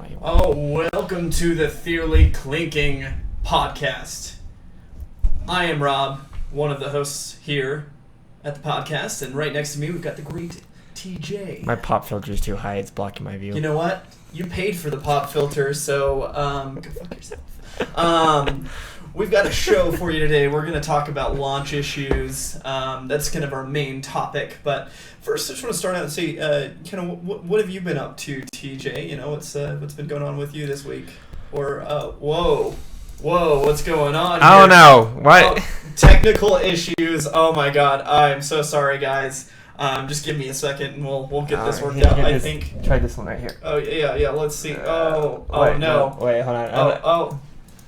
way. Oh, welcome to the Thearly Clinking podcast. I am Rob, one of the hosts here at the podcast, and right next to me we've got the great TJ. My pop filter is too high; it's blocking my view. You know what? You paid for the pop filter, so go fuck yourself. We've got a show for you today. We're going to talk about launch issues. That's kind of our main topic. But first, I just want to start out and say, kind of, what have you been up to, TJ? You know, what's been going on with you this week? Or whoa, what's going on? I don't know. What? Oh, technical issues. Oh my God, I'm so sorry, guys. Just give me a second, and we'll get this worked out. I think. Try this one right here. Oh yeah. Let's see. Wait, no. Wait, hold on. Oh.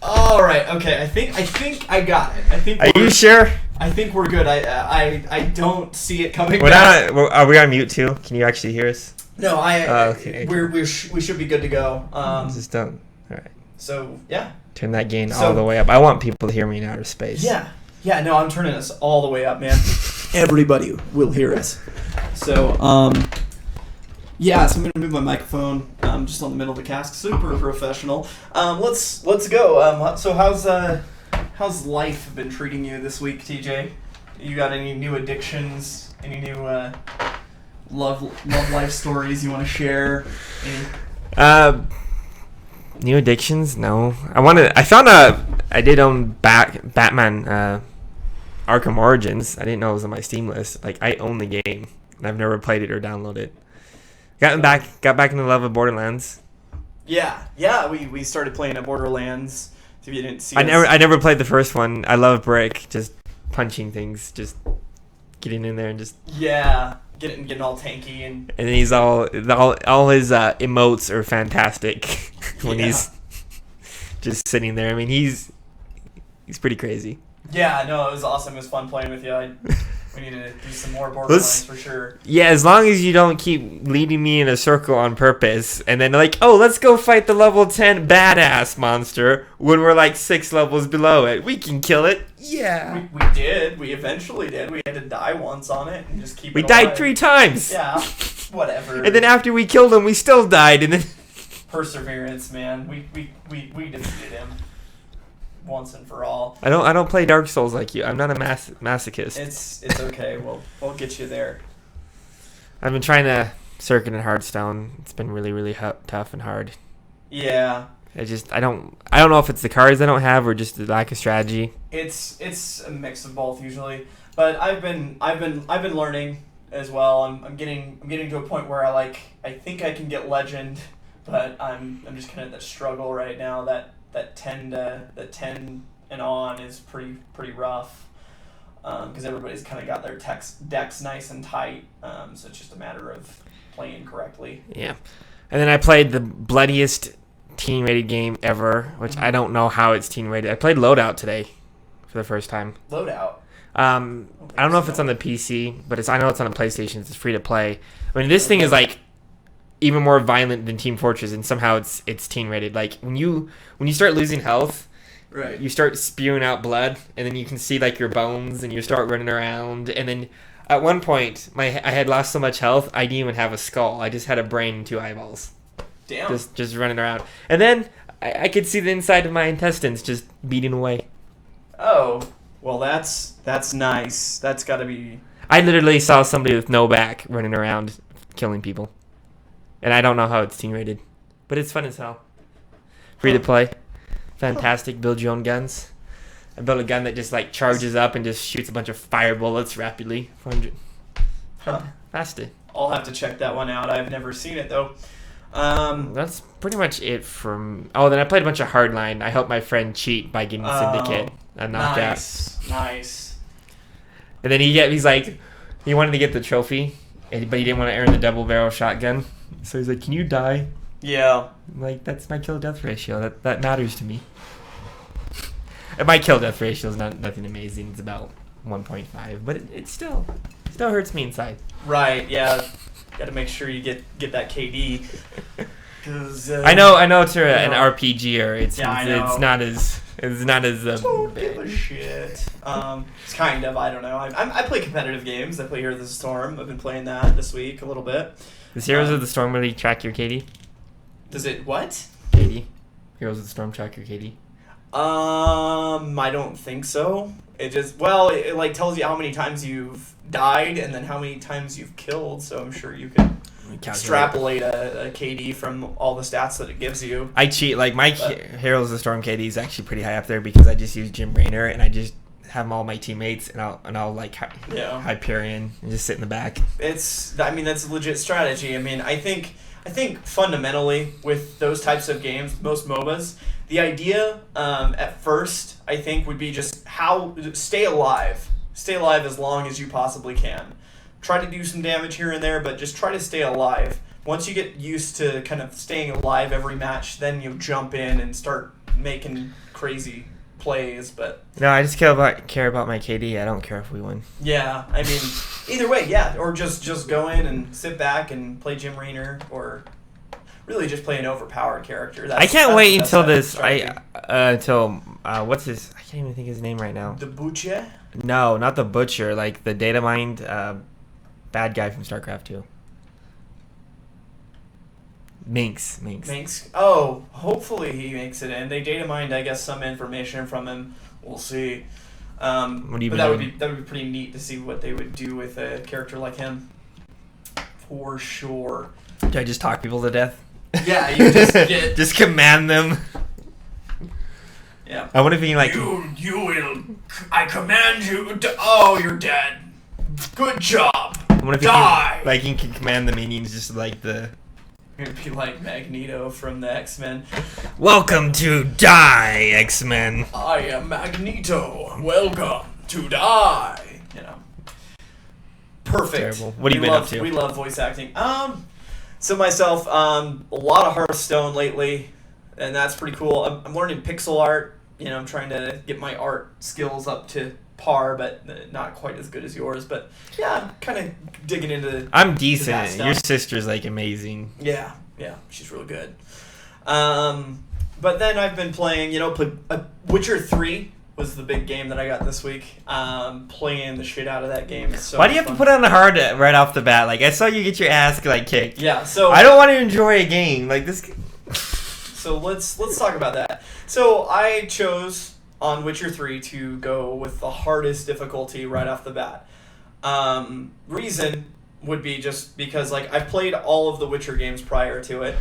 All right. Okay. I think I got it. Are you sure? I think we're good. I don't see it coming We're back. not. Are we on mute too? Can you actually hear us? No. Okay. We should be good to go. Just don't. All right. So yeah. Turn that gain all the way up. I want people to hear me in outer space. Yeah. No. I'm turning this all the way up, man. Everybody will hear us. So yeah, so I'm gonna move my microphone just on the middle of the cask. Super professional. Let's go. So how's life been treating you this week, TJ? You got any new addictions? Any new love life stories you want to share? New addictions? No. I did own Batman Arkham Origins. I didn't know it was on my Steam list. Like, I own the game, and I've never played it or downloaded it. Got back into the love of Borderlands. Yeah. We started playing at Borderlands. So if you didn't see, I never played the first one. I love Brick, just punching things, just getting in there and just getting all tanky and then he's all his emotes are fantastic when he's just sitting there. I mean, he's pretty crazy. Yeah, no, it was awesome. It was fun playing with you. We need to do some more Borderlands for sure. Yeah, as long as you don't keep leading me in a circle on purpose, and then like, oh, let's go fight the level 10 badass monster when we're like 6 levels below it. We can kill it. Yeah. We did. We eventually did. We had to die once on it and just keep. We died 3 times. Yeah. Whatever. And then after we killed him, we still died, and then. Perseverance, man. We defeated him. Once and for all. I don't play Dark Souls like you. I'm not a masochist. It's okay. We'll get you there. I've been trying to circuit in Hearthstone. It's been really, really tough and hard. Yeah. I don't know if it's the cards I don't have or just the lack of strategy. It's a mix of both usually. But I've been learning as well. I'm getting to a point where I think I can get legend, but I'm just kind of at that struggle right now that 10 and on is pretty rough because everybody's kind of got their decks nice and tight, so it's just a matter of playing correctly. Yeah, and then I played the bloodiest teen rated game ever, which I don't know how it's teen rated. I played Loadout today for the first time. Loadout? I don't know if it's on the PC, but I know it's on the PlayStation. It's free to play. I mean, this thing is like even more violent than Team Fortress, and somehow it's teen rated. Like when you start losing health, right, you start spewing out blood, and then you can see like your bones, and you start running around. And then at one point, I had lost so much health, I didn't even have a skull. I just had a brain and 2 eyeballs. Damn. Just running around, and then I could see the inside of my intestines just beating away. Oh, well, that's nice. That's got to be. I literally saw somebody with no back running around killing people. And I don't know how it's teen rated, but it's fun as hell. Free to play, fantastic. Build your own guns. I built a gun that just like charges up and just shoots a bunch of fire bullets rapidly. 400. Fantastic. I'll have to check that one out. I've never seen it though. That's pretty much it from. Oh, then I played a bunch of Hardline. I helped my friend cheat by getting Syndicate a knockout. Nice. And then he's like, he wanted to get the trophy, but he didn't want to earn the double barrel shotgun. So he's like, can you die? Yeah. I'm like, that's my kill-death ratio. That matters to me. And my kill-death ratio is nothing amazing. It's about 1.5. But it still hurts me inside. Right, yeah. Got to make sure you get that KD. Cause, I know it's an RPG, or it's I know. It's not as don't give a shit. It's kind of, I don't know. I play competitive games. I play Heroes of the Storm. I've been playing that this week a little bit. Does Heroes of the Storm really track your KD? Does it what? KD. Heroes of the Storm track your KD. I don't think so. It just it like tells you how many times you've died and then how many times you've killed. So I'm sure you can extrapolate a KD from all the stats that it gives you. I cheat. Like my Heroes of the Storm KD is actually pretty high up there because I just use Jim Raynor and I just have all my teammates and I'll like Hyperion and just sit in the back. That's a legit strategy. I mean, I think fundamentally with those types of games, most MOBAs, the idea at first I think would be just how stay alive as long as you possibly can. Try to do some damage here and there, but just try to stay alive. Once you get used to kind of staying alive every match, then you jump in and start making crazy plays. But no, I just care about my KD. I don't care if we win. Yeah, I mean, either way, yeah. Or just go in and sit back and play Jim Raynor, or really just play an overpowered character. I can't wait until this. What's his? I can't even think of his name right now. The Butcher? No, not the Butcher. Like the data mined bad guy from StarCraft 2. Minx. Oh, hopefully he makes it in. They data mined, I guess, some information from him. We'll see. That would be pretty neat to see what they would do with a character like him. For sure. Do I just talk people to death? Yeah, you just get... just command them. Yeah. I wonder if he can, like... You will... I command you to... Oh, you're dead. Good job. I wonder if Die! He can command the minions just like the... It'd be like Magneto from the X-Men. Welcome to Die, X-Men. I am Magneto. Welcome to die. You know. Perfect. Terrible. What have you been up to? We love voice acting. So myself, a lot of Hearthstone lately, and that's pretty cool. I'm learning pixel art. You know, I'm trying to get my art skills up to par, but not quite as good as yours. But yeah, I'm kind of digging into. I'm decent. Your sister's like amazing. Yeah, she's really good. But then I've been playing. Witcher 3 was the big game that I got this week. Playing the shit out of that game. It's so Why do you have to put on the hard right off the bat? Like I saw you get your ass like kicked. Yeah, so I don't want to enjoy a game like this. So let's talk about that. So I chose on Witcher 3 to go with the hardest difficulty right off the bat. Reason would be just because like I've played all of the Witcher games prior to it.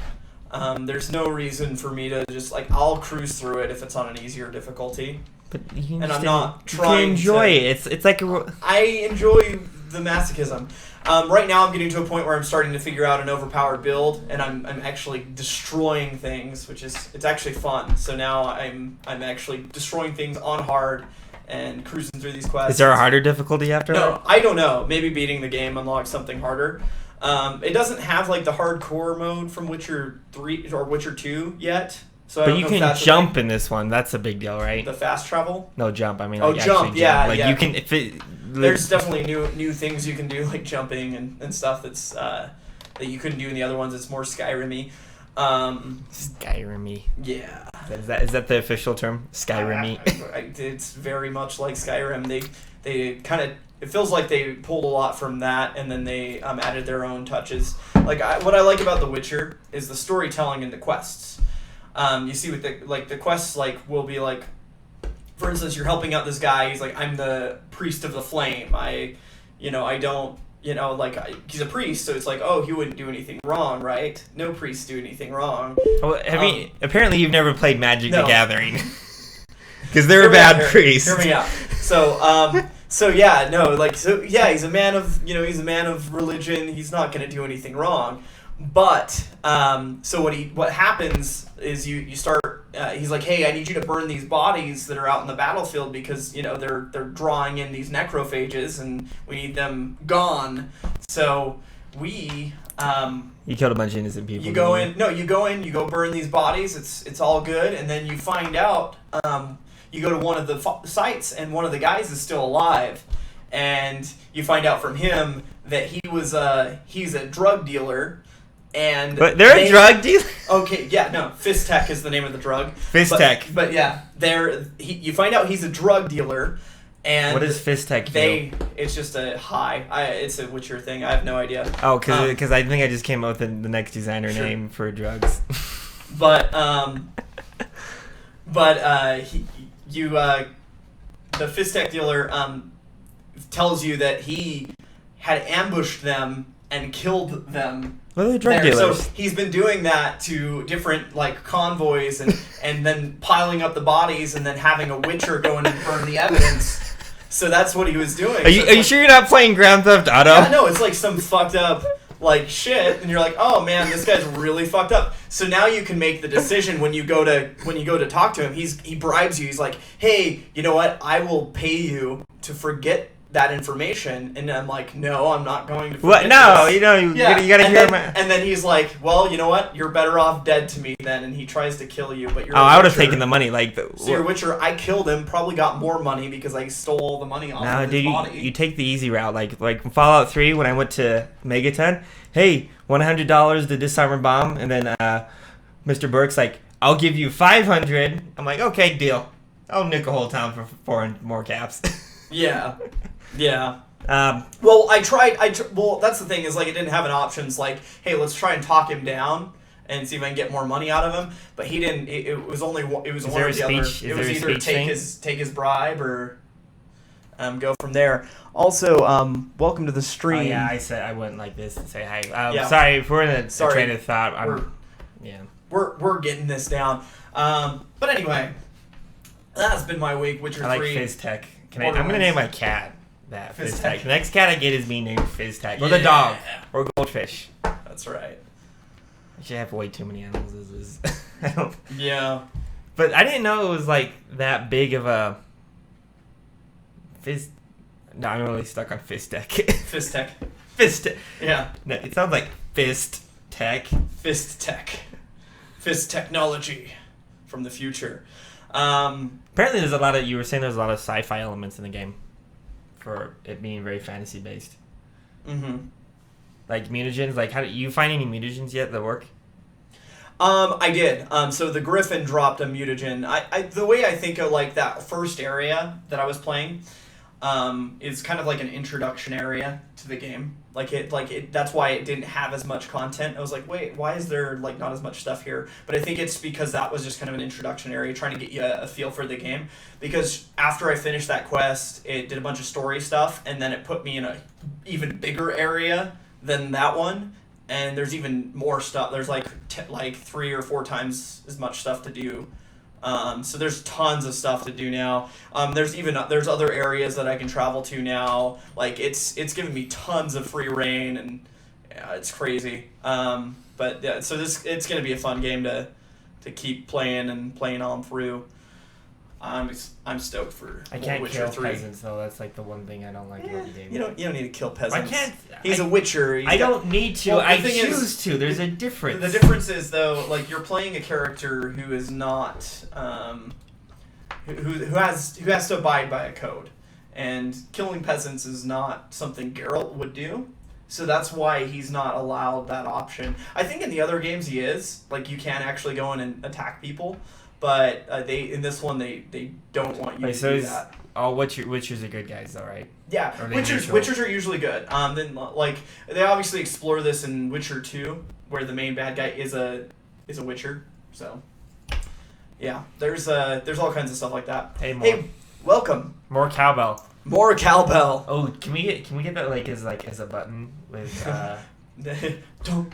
There's no reason for me to just like I'll cruise through it if it's on an easier difficulty. But and I'm not trying to enjoy it. It's like I enjoy the masochism. Right now I'm getting to a point where I'm starting to figure out an overpowered build, and I'm actually destroying things, it's actually fun. So now I'm actually destroying things on hard and cruising through these quests. Is there a harder difficulty after that? No, I don't know. Maybe beating the game unlocks something harder. It doesn't have like the hardcore mode from Witcher 3 or Witcher 2 yet. So but you can jump in this one. That's a big deal, right? The fast travel? No, jump. I mean, like jump. Yeah, like yeah. You can. If it, there's definitely new things you can do, like jumping and stuff that's that you couldn't do in the other ones. It's more Skyrim-y. Skyrim-y. Yeah. Is that the official term? Skyrim-y. It's very much like Skyrim. They kind of. It feels like they pulled a lot from that, and then they added their own touches. Like what I like about The Witcher is the storytelling and the quests. You see with the quests will be like, for instance, you're helping out this guy. He's like, I'm the priest of the flame. He's a priest, so it's like, oh, he wouldn't do anything wrong, right? No priests do anything wrong. Well, apparently you've never played Magic the Gathering. Because they're a bad priest. Hear me out. He's a man of religion. He's not going to do anything wrong. But so what happens is you start. He's like, hey, I need you to burn these bodies that are out in the battlefield because they're drawing in these necrophages and we need them gone. So we. You killed a bunch of innocent people. You go in. You go burn these bodies. It's all good, and then you find out. You go to one of the sites, and one of the guys is still alive, and you find out from him that he's a drug dealer. But they're a drug dealer? Okay, yeah, no. Fizz-Tech is the name of the drug. Fizz-Tech. But yeah, you find out he's a drug dealer, and... What does Fizz-Tech do? It's just a high. It's a Witcher thing. I have no idea. Oh, because I think I just came up with the next designer name for drugs. The fist tech dealer tells you that he had ambushed them and killed them. What are the drug there. dealers? So he's been doing that to different like convoys and then piling up the bodies and then having a witcher go in and burn the evidence. So that's what he was doing. Are you sure you're not playing Grand Theft Auto? Yeah, no, it's like some fucked up like shit, and you're like, oh man, this guy's really fucked up. So now you can make the decision when you go to talk to him. He bribes you. He's like, hey, you know what? I will pay you to forget that information. And I'm like, no, I'm not going to forget What? No, this. you gotta hear him. And then he's like, well, you know what? You're better off dead to me then. And he tries to kill you, but you're. I would have taken the money. So your Witcher, I killed him. Probably got more money because I stole all the money off of his body. You take the easy route. Like Fallout 3 when I went to Megaton. Hey, $100 to disarm a bomb, and then Mr. Burke's like, I'll give you $500. I'm like, okay, deal. I'll nick a whole town for 4 more caps. Yeah. Yeah. Well, I tried. Well, that's the thing is like it didn't have an options like, hey, let's try and talk him down and see if I can get more money out of him. But he didn't. It was only. It was one or the other. It was either take his bribe or go from there. Also, welcome to the stream. Oh yeah, I said I wouldn't like this to say hi. Yeah. Sorry if we're in a train of thought. We're getting this down. But anyway, that's been my week. Witcher 3. I like Fizz Tech. I'm gonna name my cat that Fizz Tech. The next cat I get is me named Fizz Tech, or the dog, or Goldfish. That's right. I should have way too many animals. I don't. Yeah. But I didn't know it was like that big of a Fizz. No, I'm really stuck on Fizz Tech. Fizz Tech. Fizz Tech. Yeah. No, it sounds like Fist Tech. Fist Tech. Fist technology from the future. Apparently, there's a lot of. You were saying there's a lot of sci-fi elements in the game, for it being very fantasy based. Mm-hmm. Like mutagens. Like, how do you find any mutagens yet that work? I did. So the Griffin dropped a mutagen. I the way I think of like that first area that I was playing, is kind of like an introduction area to the game. That's why it didn't have as much content. I was like, wait, why is there like not as much stuff here? But I think it's because that was just kind of an introduction area, trying to get you a feel for the game. Because after I finished that quest, it did a bunch of story stuff, and then it put me in a even bigger area than that one. And there's even more stuff. There's like 3 or 4 times as much stuff to do. So there's tons of stuff to do now. There's other areas that I can travel to now. Like it's given me tons of free reign, and yeah, it's crazy. But yeah, so it's gonna be a fun game to keep playing on through. I'm stoked for I can't Witcher kill 3. Peasants though. That's like the one thing I don't like about the game. You don't need to kill peasants. I can't. He's a Witcher. I don't need to. Well, I choose to. There's a difference. The difference is though, like you're playing a character who is not, who has to abide by a code, and killing peasants is not something Geralt would do. So that's why he's not allowed that option. I think in the other games he is. Like you can actually go in and attack people. But in this one they don't want you to do that. Oh, Witchers are good guys though, right? Yeah, Witchers are usually good. Then like they obviously explore this in Witcher 2, where the main bad guy is a Witcher. So yeah, there's all kinds of stuff like that. Hey, welcome. More cowbell. More cowbell. Oh, can we get that as a button with don't.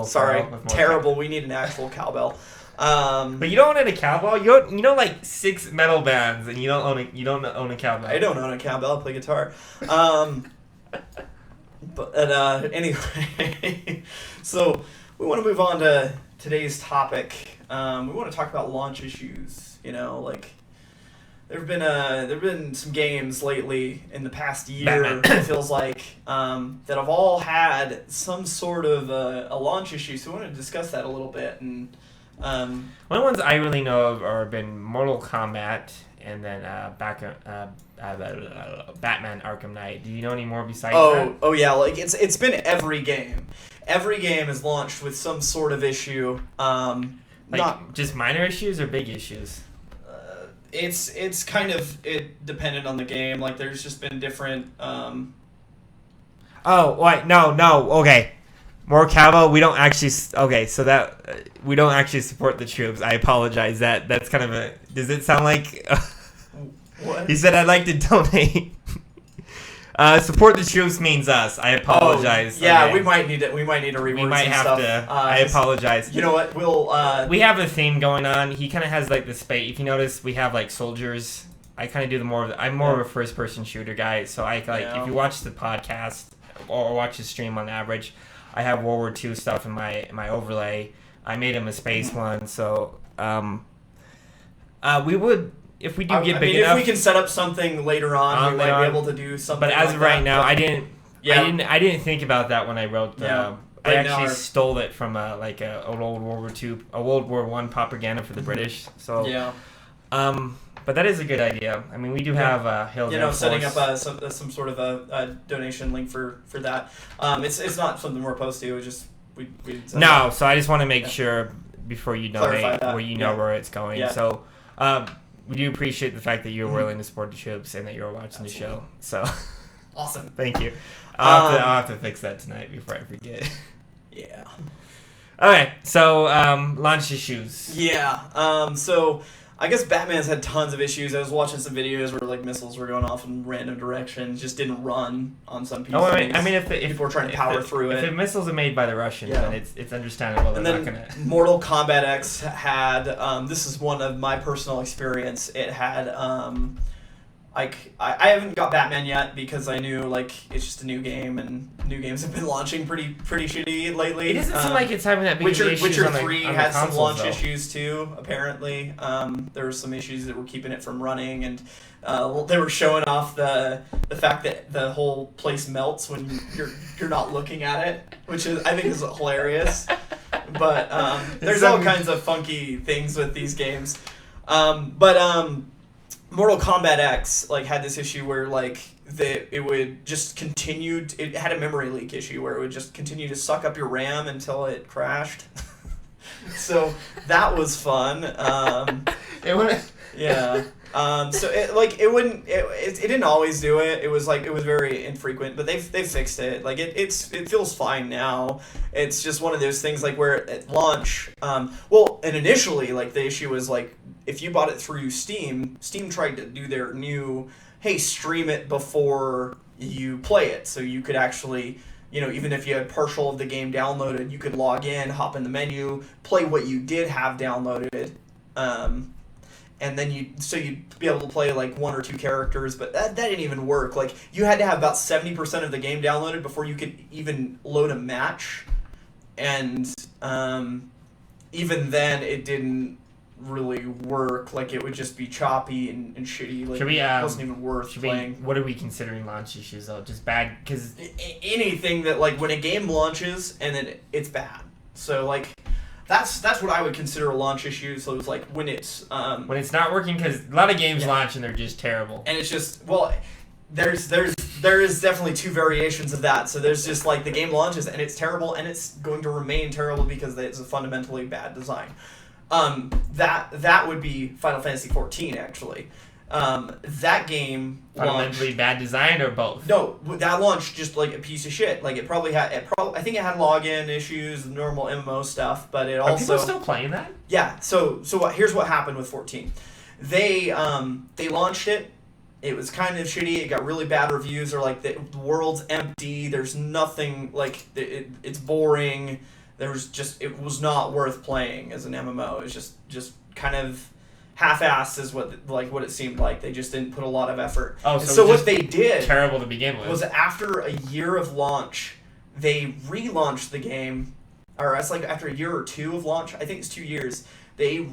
Sorry, terrible. We need an actual cowbell. But you don't own a cowbell. You know like 6 metal bands, and you don't own a cowbell. I don't own a cowbell. I play guitar. But anyway, so we want to move on to today's topic. We want to talk about launch issues. You know, like there've been some games lately in the past year. It feels like that have all had some sort of a launch issue. So we want to discuss that a little bit. And one of the ones I really know of are been Mortal Kombat and then Batman Arkham Knight. Do you know any more besides that? Oh yeah, like it's been every game. Every game is launched with some sort of issue. Not just minor issues or big issues. It's kind of dependent on the game. Like there's just been different. Oh wait, no, okay. More Cabo. We don't actually. Okay, so that we don't actually support the troops. I apologize. That's kind of a. Does it sound like? What? He said I'd like to donate. Support the troops means us. I apologize. Oh, yeah, okay. we might need to reword We might some have stuff. to. I apologize. You know what? We'll. We have a theme going on. He kind of has like the space. If you notice, we have like soldiers. I kind of do the more of the, I'm more of a first-person shooter guy. So I like if you watch the podcast or watch the stream on average, I have World War II stuff in my overlay. I made him a space one. So we would. If we do get big enough, if we can set up something later on, we might be able to do something. But as like of right that. now, I didn't think about that when I wrote the. Yeah. I Right actually now stole it from an old World War II, a World War I propaganda for the British. So yeah. But that is a good idea. I mean, we do have Hills Air Force. Setting up some sort of a donation link for that. It's not something we're opposed to. It's just we no. So I just want to make sure before you donate where you know where it's going. Yeah. So. We do appreciate the fact that you're willing to support the troops and that you're watching the show. So, awesome. Thank you. I'll have to fix that tonight before I forget. Yeah. Okay, so launch issues. Yeah. So I guess Batman's had tons of issues. I was watching some videos where like missiles were going off in random directions, just didn't run on some PCs. Oh, I mean, if people are trying to power through it, if the missiles are made by the Russians, then it's understandable. And they're then not gonna. Mortal Kombat X had this is one of my personal experience. It had I haven't got Batman yet because I knew like it's just a new game and new games have been launching pretty shitty lately. It doesn't seem like it's having that big issues Witcher on the, 3 on had the consoles, some launch though. issues too. Apparently, there were some issues that were keeping it from running, and they were showing off the fact that the whole place melts when you're not looking at it, which I think is hilarious. But there's all kinds of funky things with these games. Mortal Kombat X had this issue where it would just continue. It had a memory leak issue where it would just continue to suck up your RAM until it crashed. So that was fun. Yeah. So it didn't always do it. It was very infrequent, but they've fixed it. It feels fine now. It's just one of those things where at launch, and initially the issue was if you bought it through Steam tried to do their new, hey, stream it before you play it, so you could actually, even if you had partial of the game downloaded, you could log in, hop in the menu, play what you did have downloaded, and then you'd be able to play one or two characters, but that didn't even work. You had to have about 70% of the game downloaded before you could even load a match, and even then it didn't really work. It would just be choppy and shitty. It wasn't even worth playing. What are we considering launch issues though? Just bad because anything that when a game launches and then it's bad. So that's what I would consider a launch issue. So it's when it's not working, because a lot of games launch and they're just terrible. And it's just there is definitely two variations of that. So there's just the game launches and it's terrible and it's going to remain terrible because it's a fundamentally bad design. That would be Final Fantasy XIV actually. That game fundamentally bad design or both? No, that launched just a piece of shit. I think it had login issues, the normal MMO stuff, but it also. Are people still playing that? Yeah. So here's what happened with 14. They launched it. It was kind of shitty. It got really bad reviews. Or the world's empty. There's nothing it's boring. It was not worth playing as an MMO. It was just kind of half-assed is what it seemed like. They just didn't put a lot of effort. Oh, so what they did terrible to begin with was after a year of launch, they relaunched the game, or it's after a year or two of launch. I think it's 2 years. They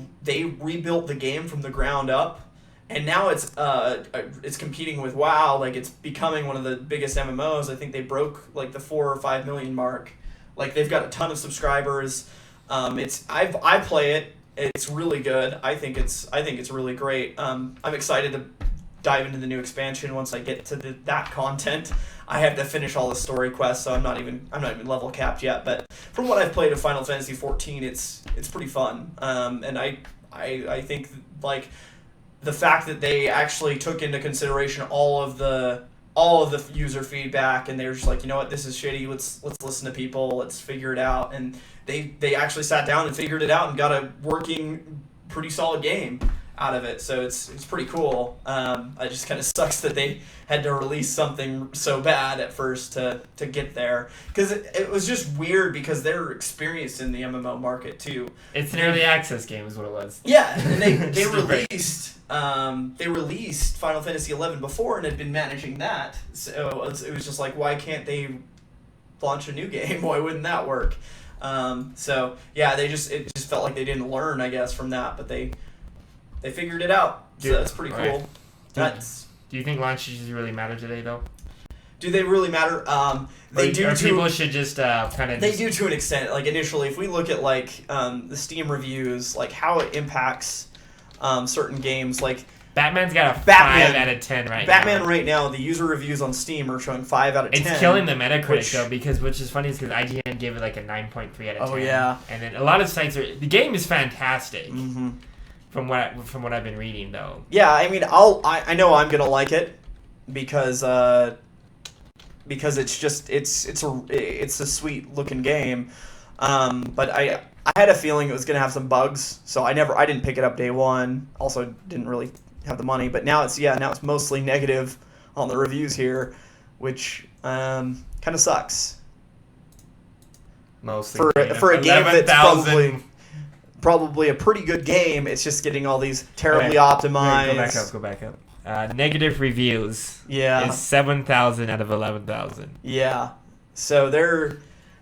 rebuilt the game from the ground up, and now it's competing with WoW. It's becoming one of the biggest MMOs. I think they broke the 4 or 5 million mark. They've got a ton of subscribers. I play it. It's really good. I think it's really great. I'm excited to dive into the new expansion once I get to that content. I have to finish all the story quests, so I'm not even level capped yet. But from what I've played of Final Fantasy XIV, it's pretty fun. And I think the fact that they actually took into consideration all of the all of the user feedback, and they were just like, you know what, this is shitty. Let's listen to people. Let's figure it out. And they actually sat down and figured it out and got a working, pretty solid game out of it. So it's pretty cool. It just kind of sucks that they had to release something so bad at first to get there, because it was just weird because they're experienced in the MMO market too. It's an early access game is what it was. Yeah, and they released Final Fantasy XI before and had been managing that. So it was just like, why can't they launch a new game? Why wouldn't that work? So yeah, it just felt like they didn't learn, I guess, from that, but they figured it out. So that's pretty cool. Do you think launch issues really matter today, though? Do they really matter? They do. People should just kind of. They do to an extent. Like initially, if we look at like the Steam reviews, like how it impacts certain games, like Batman's got a 5 out of 10 right now. Batman right now, the user reviews on Steam are showing 5 out of 10. It's killing the Metacritic though, because which is funny is because IGN gave it like a 9.3 out of 10. Oh yeah. And then a lot of sites are. The game is fantastic. Mm-hmm. From what I've been reading though. Yeah, I mean, I know I'm gonna like it because it's just it's a sweet looking game, but I had a feeling it was gonna have some bugs, so I didn't pick it up day one. Also, didn't really have the money, but now it's mostly negative on the reviews here, which kind of sucks. Mostly for a game that's probably a pretty good game. It's just getting all these terribly optimized. Go back up. Negative reviews. Yeah. Is 7,000 out of 11,000. Yeah. So they're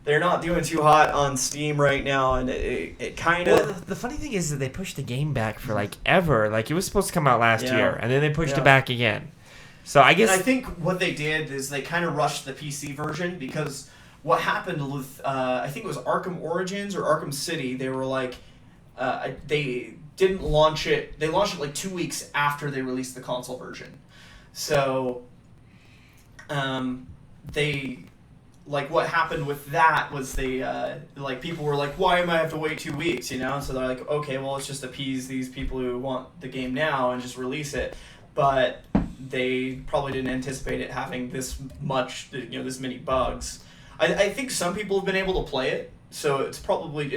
not doing too hot on Steam right now, and it kind of. Well, the funny thing is that they pushed the game back for like ever. Like it was supposed to come out last year, and then they pushed it back again. So I guess. And I think what they did is they kind of rushed the PC version, because what happened with I think it was Arkham Origins or Arkham City. They were like. They didn't launch it. They launched it like 2 weeks after they released the console version. So, they, like, what happened with that was they, like, people were like, why am I have to wait 2 weeks, you know? So they're like, okay, well, let's just appease these people who want the game now and just release it. But they probably didn't anticipate it having this much, this many bugs. I think some people have been able to play it. So it's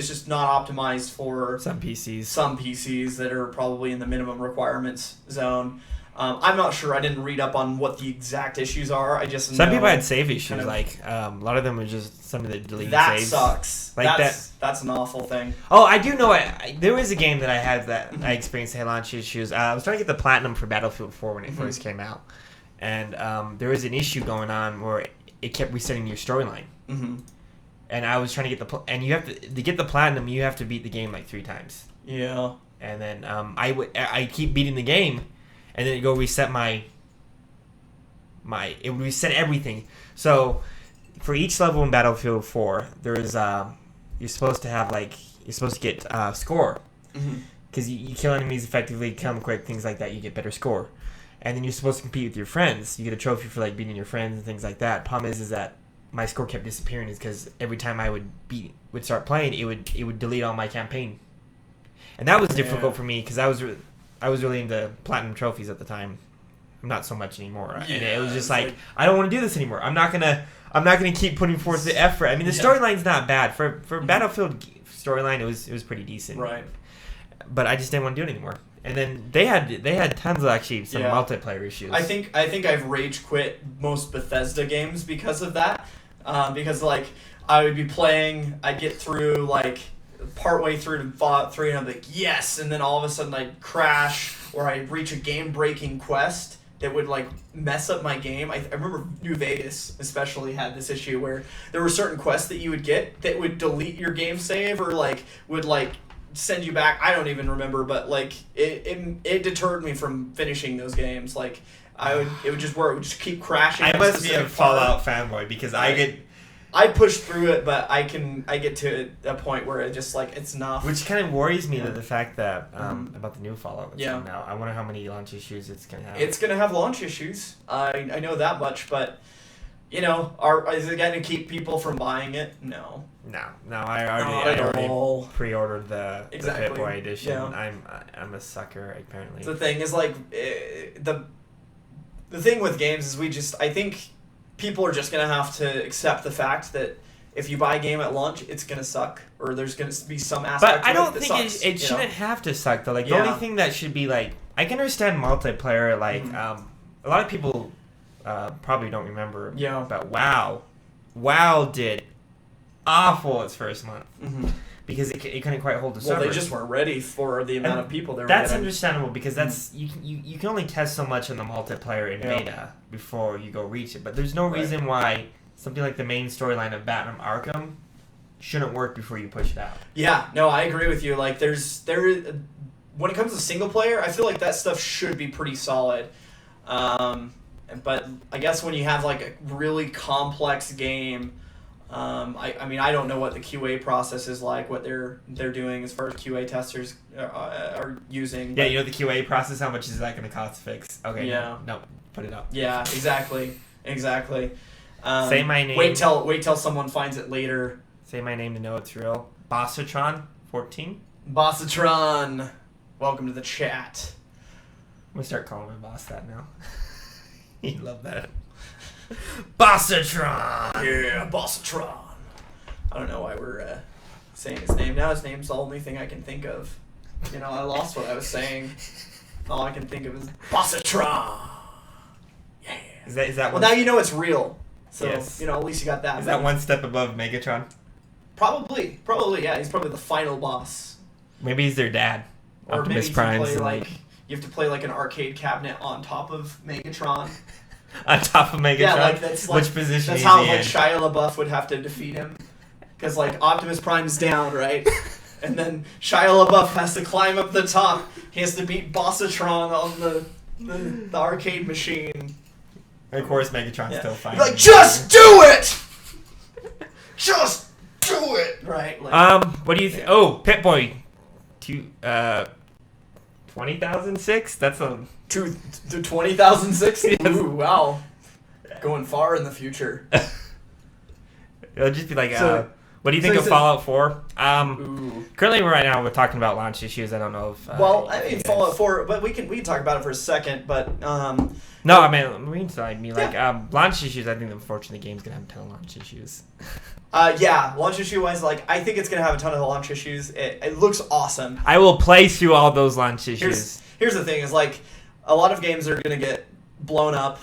just not optimized for some PCs. Some PCs that are probably in the minimum requirements zone. I'm not sure. I didn't read up on what the exact issues are. I just some people had save issues. Like a lot of them were just some of the deleted saves. That sucks. Like that's an awful thing. Oh, I do know. There was a game that I had that I experienced had launch issues. I was trying to get the platinum for Battlefield 4 when it first came out, and there was an issue going on where it kept resetting your storyline. Mm-hmm. And I was trying to get and you have to get the platinum. You have to beat the game like 3 times. Yeah. And then I keep beating the game, and then it go reset it would reset everything. So for each level in Battlefield 4, there is you're supposed to get score, because you kill enemies effectively, kill them quick, things like that. You get better score, and then you're supposed to compete with your friends. You get a trophy for like beating your friends and things like that. Problem is that my score kept disappearing is because every time I would start playing, it would delete all my campaign, and that was difficult for me because I was really into platinum trophies at the time. I'm not so much anymore, and it was just like I don't want to do this anymore. I'm not gonna keep putting forth the effort. I mean, the storyline's not bad for Battlefield storyline. It was pretty decent, right? But I just didn't want to do it anymore. And then they had tons of actually some multiplayer issues. I think I've rage quit most Bethesda games because of that. Because like I would be playing, I'd get through like partway through to Fallout 3, and I'm like yes, and then all of a sudden I'd crash or I'd reach a game breaking quest that would like mess up my game. I remember New Vegas especially had this issue where there were certain quests that you would get that would delete your game save or like would like send you back. I don't even remember, but like it deterred me from finishing those games. Like it would just keep crashing. I must be a Fallout fanboy because I push through it, but I get to a point where it just like it's enough. Which kind of worries me the fact that about the new Fallout that's coming out. I wonder how many launch issues it's gonna have. It's gonna have launch issues. I know that much, but is it gonna keep people from buying it? No. No. I already pre-ordered the Pip-Boy edition. Yeah. I'm a sucker apparently. The thing is like the thing with games is I think people are just gonna have to accept the fact that if you buy a game at launch, it's gonna suck, or there's gonna be some aspect. But I don't that think sucks, it shouldn't have to suck though. Like the Yeah. only thing that should be like, I can understand multiplayer. Like a lot of people probably don't remember. Yeah. But WoW did awful its first month because it couldn't quite hold the servers. Well, they just weren't ready for the amount of people there. That's understandable because that's you can only test so much in the multiplayer in beta before you go reach it. But there's no reason why something like the main storyline of Batman Arkham shouldn't work before you push it out. Yeah, no, I agree with you. Like, when it comes to single player, I feel like that stuff should be pretty solid. But I guess when you have like a really complex game, I mean, I don't know what the QA process is like, what they're doing as far as QA testers are using. Yeah, you know the QA process. How much is that going to cost to fix? Okay, yeah, no, put it up. Yeah, exactly. Say my name. Wait till someone finds it later. Say my name to know it's real. Bossatron 14. Bossatron, welcome to the chat. I'm gonna start calling my boss that now. He'd love that. Bossatron. Yeah, Bossatron. I don't know why we're saying his name now. His name's the only thing I can think of. You know, I lost what I was saying. All I can think of is Bossatron. Yeah. Is that well, now you know it's real. So, yes. you know, at least you got that. Is that one step above Megatron? Probably, yeah. He's probably the final boss. Maybe he's their dad. Or Optimus maybe Prime's you have to play like an arcade cabinet on top of Megatron. On top of Megatron? Yeah, like that's like, which position that's is how he like in? Shia LaBeouf would have to defeat him. Because like Optimus Prime's down, right? And then Shia LaBeouf has to climb up the top. He has to beat Bossatron on the arcade machine. And of course, Megatron's still fighting. Like, just do it! Just do it! Right? Like, what do you think? Oh, Pip-Boy. 20,006? That's a... to 20,006? Yes. Ooh, wow. Going far in the future. It'll just be like, So- what do you think so of he says- Fallout 4? Ooh. Currently, right now, we're talking about launch issues. I don't know if... Well, I mean, Fallout 4, but we can talk about it for a second, but... No, I mean, launch issues, I think, unfortunately, the game's going to have a ton of launch issues. Yeah, launch issue-wise, like, I think it's going to have a ton of launch issues. It looks awesome. I will play through all those launch issues. Here's the thing, is, like, a lot of games are going to get blown up,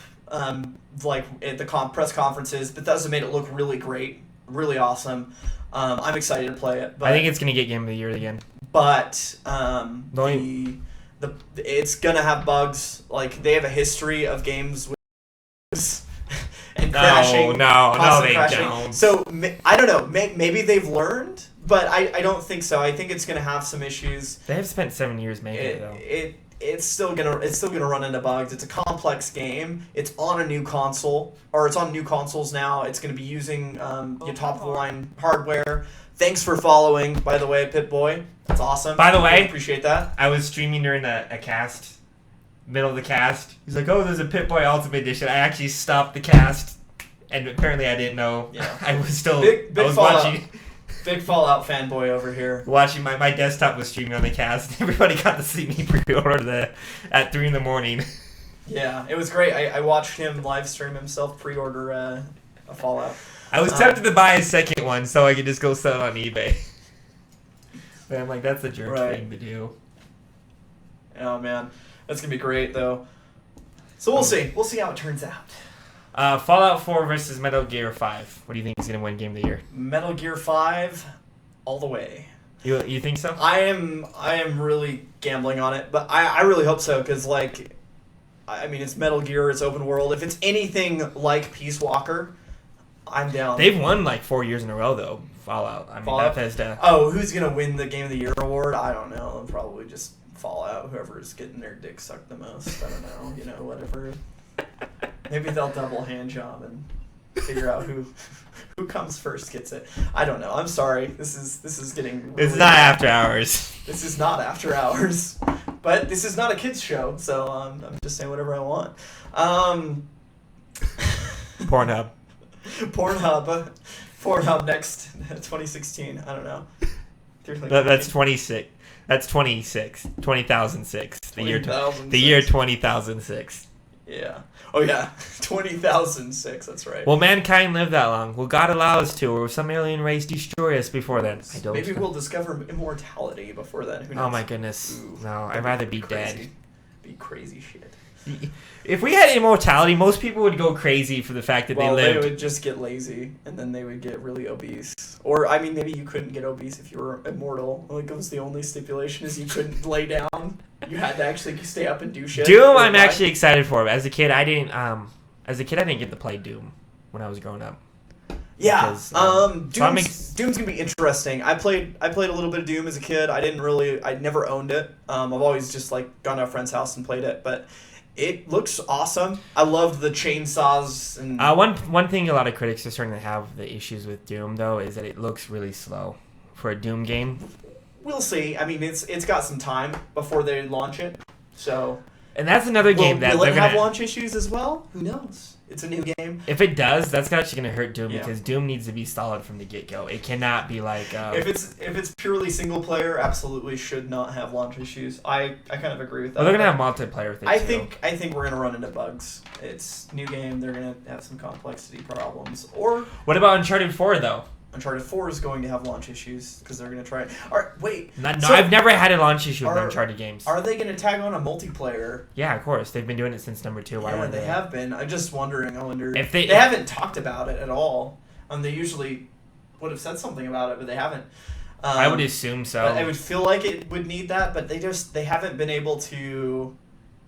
like, at the press conferences. Bethesda made it look really great, really awesome. I'm excited to play it. But, I think it's going to get Game of the Year again. But it's going to have bugs. Like, they have a history of games with bugs and crashing. No, they crashing. don't. So, I don't know. Maybe they've learned, but I don't think so. I think it's going to have some issues. They have spent 7 years making it, though. It's still gonna run into bugs. It's a complex game. It's on a new console, or it's on new consoles now. It's gonna be using your top of the line hardware. Thanks for following, by the way, Pip-Boy. That's awesome. By the way, really appreciate that. I was streaming during a cast, middle of the cast. He's like, "Oh, there's a Pip-Boy Ultimate Edition." I actually stopped the cast, and apparently I didn't know. Yeah. I was still. Big I was Fallout. watching. Big Fallout fanboy over here. Watching my desktop was streaming on the cast. Everybody got to see me pre-order at 3 a.m. Yeah, it was great. I watched him live stream himself pre-order a Fallout. I was tempted to buy a second one so I could just go sell it on eBay. But I'm like, that's a jerk thing to do. Oh man, that's gonna be great though. So we'll see. We'll see how it turns out. Fallout 4 versus Metal Gear 5. What do you think is going to win Game of the Year? Metal Gear 5, all the way. You think so? I am really gambling on it, but I really hope so, because, like, I mean, it's Metal Gear, it's open world. If it's anything like Peace Walker, I'm down. They've won, like, 4 years in a row, though, Fallout. I mean, Fallout? Bethesda. Oh, who's going to win the Game of the Year award? I don't know. Probably just Fallout, whoever's getting their dick sucked the most. I don't know. You know, whatever. Maybe they'll double hand job and figure out who comes first gets it. I don't know. I'm sorry. This is getting. Really It's not after hours. This is not after hours, but this is not a kids show, so I'm just saying whatever I want. Pornhub. Pornhub next 2016. I don't know. That's 26. That's 2006. 20,006. The year 20,006. Yeah. Oh yeah, 20,006. That's right. Will mankind live that long? Will God allow us to, or will some alien race destroy us before then? I don't. Maybe we'll discover immortality before then. Who knows? Oh my goodness! Ooh, No, I'd rather be dead. Be crazy shit. If we had immortality, most people would go crazy for the fact that they lived. They would just get lazy, and then they would get really obese. Or, I mean, maybe you couldn't get obese if you were immortal. Like, it was the only stipulation is you couldn't lay down. You had to actually stay up and do shit. Doom, I'm actually excited for. As a kid, I didn't get to play Doom when I was growing up. Yeah, Because, Doom's gonna be interesting. I played a little bit of Doom as a kid. I never owned it. I've always just like gone to a friend's house and played it, but it looks awesome. I loved the chainsaws and one thing a lot of critics are starting to have the issues with Doom though is that it looks really slow for a Doom game. We'll see. I mean, it's got some time before they launch it, so. And that's another game will it have launch issues as well? Who knows? It's a new game. If it does, that's actually going to hurt Doom because Doom needs to be solid from the get-go. It cannot be like... if it's purely single player, absolutely should not have launch issues. I kind of agree with that. Well, they're going to have multiplayer with it, I think we're going to run into bugs. It's new game. They're going to have some complexity problems. Or what about Uncharted 4, though? Uncharted 4 is going to have launch issues because they're going to try it. I've never had a launch issue with Uncharted games. Are they going to tag on a multiplayer? Yeah, of course. They've been doing it since number 2. Why wouldn't they have been. I'm just wondering. I wonder if they haven't talked about it at all. They usually would have said something about it, but they haven't. I would assume so. I would feel like it would need that, but they haven't been able to.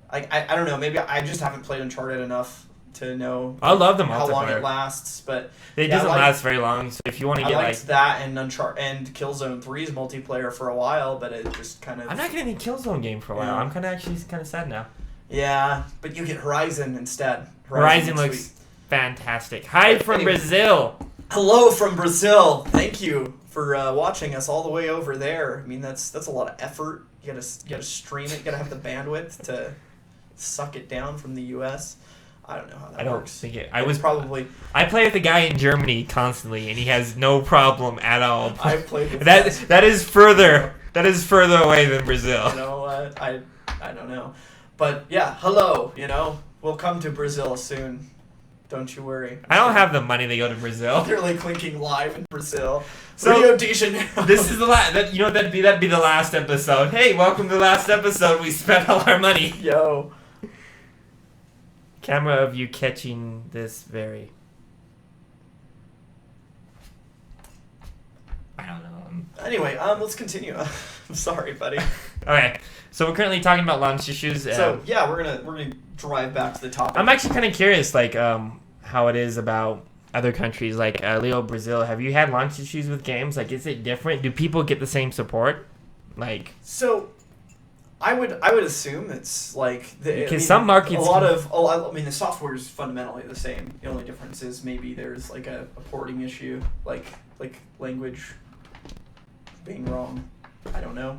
I don't know. Maybe I just haven't played Uncharted enough to know. I love the multiplayer. How long it lasts, but it doesn't last very long. So if you want to get that and Killzone 3's multiplayer for a while, but it just kind of. I'm not getting a Killzone game for a while. I'm kind of sad now. Yeah, but you get Horizon instead. Horizon looks fantastic. Hi from Brazil. Hello from Brazil. Thank you for watching us all the way over there. I mean, that's a lot of effort. You gotta stream it. You gotta have the bandwidth to suck it down from the U.S. I don't know how that works. I play with a guy in Germany constantly, and he has no problem at all. I played with that is further away than Brazil. You know what? I don't know, but yeah, hello. We'll come to Brazil soon. Don't you worry. I don't have the money to go to Brazil. Thearly Clinking live in Brazil. So, Rio de Janeiro. This is the last. That'd be the last episode. Hey, welcome to the last episode. We spent all our money. Yo. Camera of you catching this very... I don't know. Anyway, let's continue. I'm sorry, buddy. Okay, so we're currently talking about launch issues. So yeah, we're gonna drive back to the topic. I'm actually kind of curious, how it is about other countries, like Leo, Brazil. Have you had launch issues with games? Like, is it different? Do people get the same support? So. I would assume it's like some markets the software is fundamentally the same. The only difference is maybe there's like a porting issue, like language being wrong. I don't know.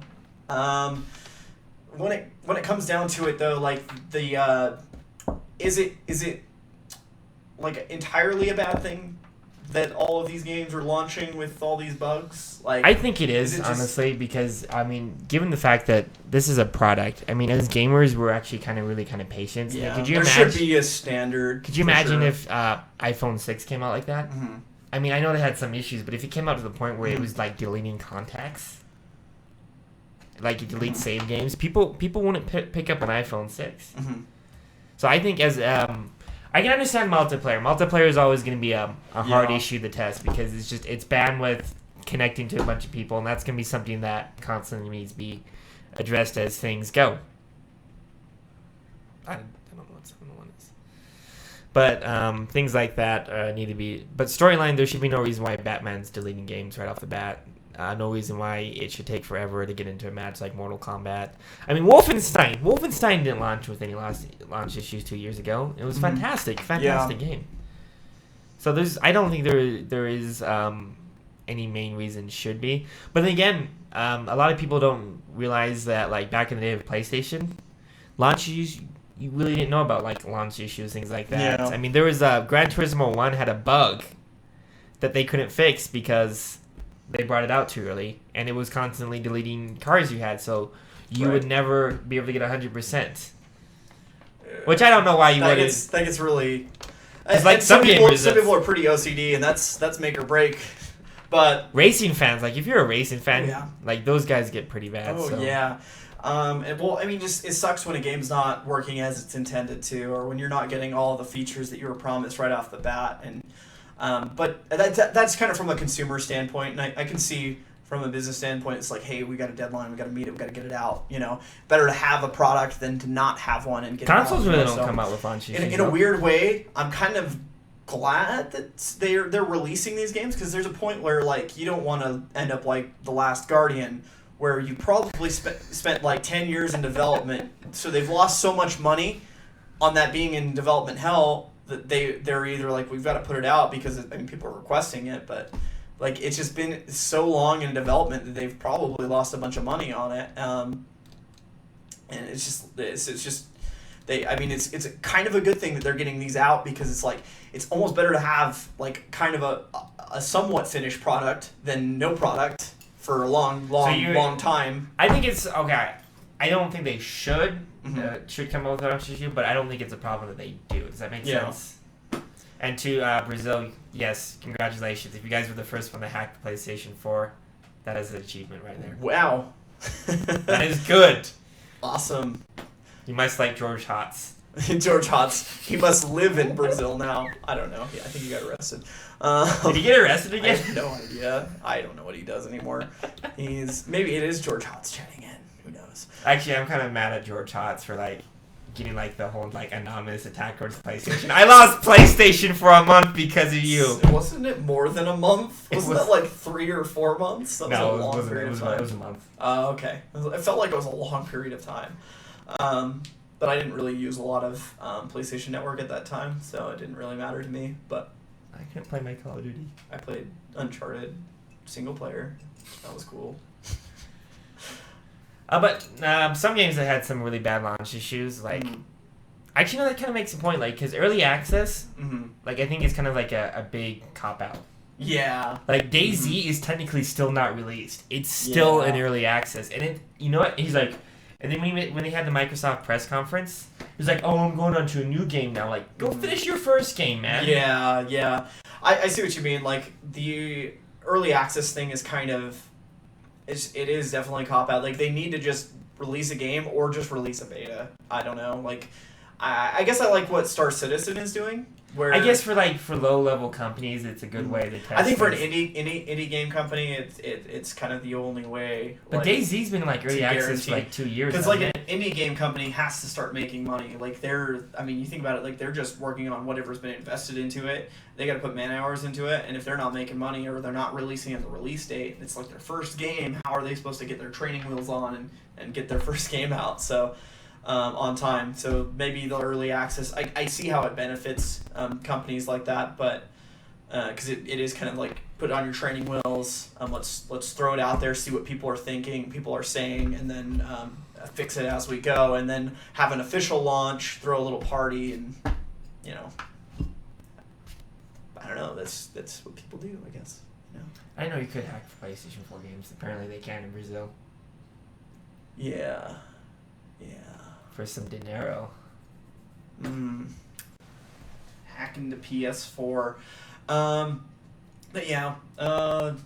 When it comes down to it though, like is it like entirely a bad thing that all of these games are launching with all these bugs? Like, I think it is honestly, because I mean, given the fact that this is a product, I mean, as gamers, we're actually kind of patient. Yeah, could you there imagine, should be a standard. Could you imagine if iPhone 6 came out like that? Mm-hmm. I mean, I know they had some issues, but if it came out to the point where it was like deleting contacts, like you delete save games, people wouldn't pick up an iPhone 6. Mm-hmm. So I think as I can understand multiplayer. Multiplayer is always going to be a hard issue to test because it's bandwidth connecting to a bunch of people, and that's going to be something that constantly needs to be addressed as things go. I don't know what 701 is. But things like that need to be... But storyline, there should be no reason why Batman's deleting games right off the bat. No reason why it should take forever to get into a match like Mortal Kombat. I mean, Wolfenstein didn't launch with any launch issues 2 years ago. It was fantastic game. So I don't think there is any main reason should be. But then again, a lot of people don't realize that like back in the day of PlayStation, launch issues, you really didn't know about like launch issues, things like that. Yeah. I mean, there was Gran Turismo 1 had a bug that they couldn't fix because they brought it out too early, and it was constantly deleting cars you had, so you would never be able to get 100%. Which I don't know why you that wouldn't. gets really. It's like some people gamers, are pretty OCD, and that's make or break. But racing fans, like if you're a racing fan, yeah. like those guys get pretty bad. Oh so. yeah. And well, I mean, just it sucks when a game's not working as it's intended to, or when you're not getting all the features that you were promised right off the bat. And but that's kind of from a consumer standpoint, and I can see from a business standpoint, it's like, hey, we got a deadline, we got to meet it, we got to get it out. You know, better to have a product than to not have one and get consoles it out. really don't come out with launch issues. In a weird way, I'm kind of glad that they're releasing these games, because there's a point where like you don't want to end up like The Last Guardian, where you probably spent like 10 years in development, so they've lost so much money on that being in development hell that they're either like, we've got to put it out because people are requesting it, but like it's just been so long in development that they've probably lost a bunch of money on it, and it's just it's kind of a good thing that they're getting these out, because it's like it's almost better to have like kind of a somewhat finished product than no product for a long time. I think it's okay. I don't think they should come up with an issue, but I don't think it's a problem that they do. Does that make sense? And to Brazil, yes, congratulations. If you guys were the first one to hack the PlayStation 4, that is an achievement right there. Wow. That is good. Awesome. You must like George Hotz. George Hotz. He must live in Brazil now. I don't know. Yeah, I think he got arrested. Did he get arrested again? I have no idea. I don't know what he does anymore. Maybe it is George Hotz chatting in. Who knows? Actually, I'm kind of mad at George Hotz for like getting like the whole like anonymous attack towards PlayStation. I lost PlayStation for a month because of you. Wasn't it more than a month? Wasn't that like 3 or 4 months? That was no, a long it wasn't. period It was, of time. it was a month. Okay. It felt like it was a long period of time. But I didn't really use a lot of PlayStation Network at that time, so it didn't really matter to me. But I couldn't play my Call of Duty. I played Uncharted single player. That was cool. But some games that had some really bad launch issues, like actually, no, that kind of makes a point, like because early access, like I think it's kind of like a big cop out. Yeah. Like DayZ is technically still not released; it's still in early access, and it, you know what? He's like, and then when they had the Microsoft press conference, he's like, "Oh, I'm going on to a new game now. Like, go finish your first game, man." Yeah. I see what you mean. Like the early access thing is kind of. It is definitely a cop-out. Like, they need to just release a game or just release a beta. I don't know. Like, I guess I like what Star Citizen is doing. Where I guess for low-level companies, it's a good way to test. I think for an indie game company, it's kind of the only way. But like, DayZ's been like early access for like 2 years. Because like an indie game company has to start making money. Like you think about it, like they're just working on whatever's been invested into it. They got to put man hours into it, and if they're not making money or they're not releasing at the release date, it's like their first game. How are they supposed to get their training wheels on and get their first game out? So. On time, so maybe the early access. I see how it benefits companies like that, but because it is kind of like put it on your training wheels. Let's throw it out there, see what people are thinking, people are saying, and then fix it as we go, and then have an official launch, throw a little party, and I don't know. That's what people do, I guess. I know you could hack PlayStation 4 games. Apparently, they can in Brazil. Yeah. For some dinero. Hacking the PS4. But yeah. Does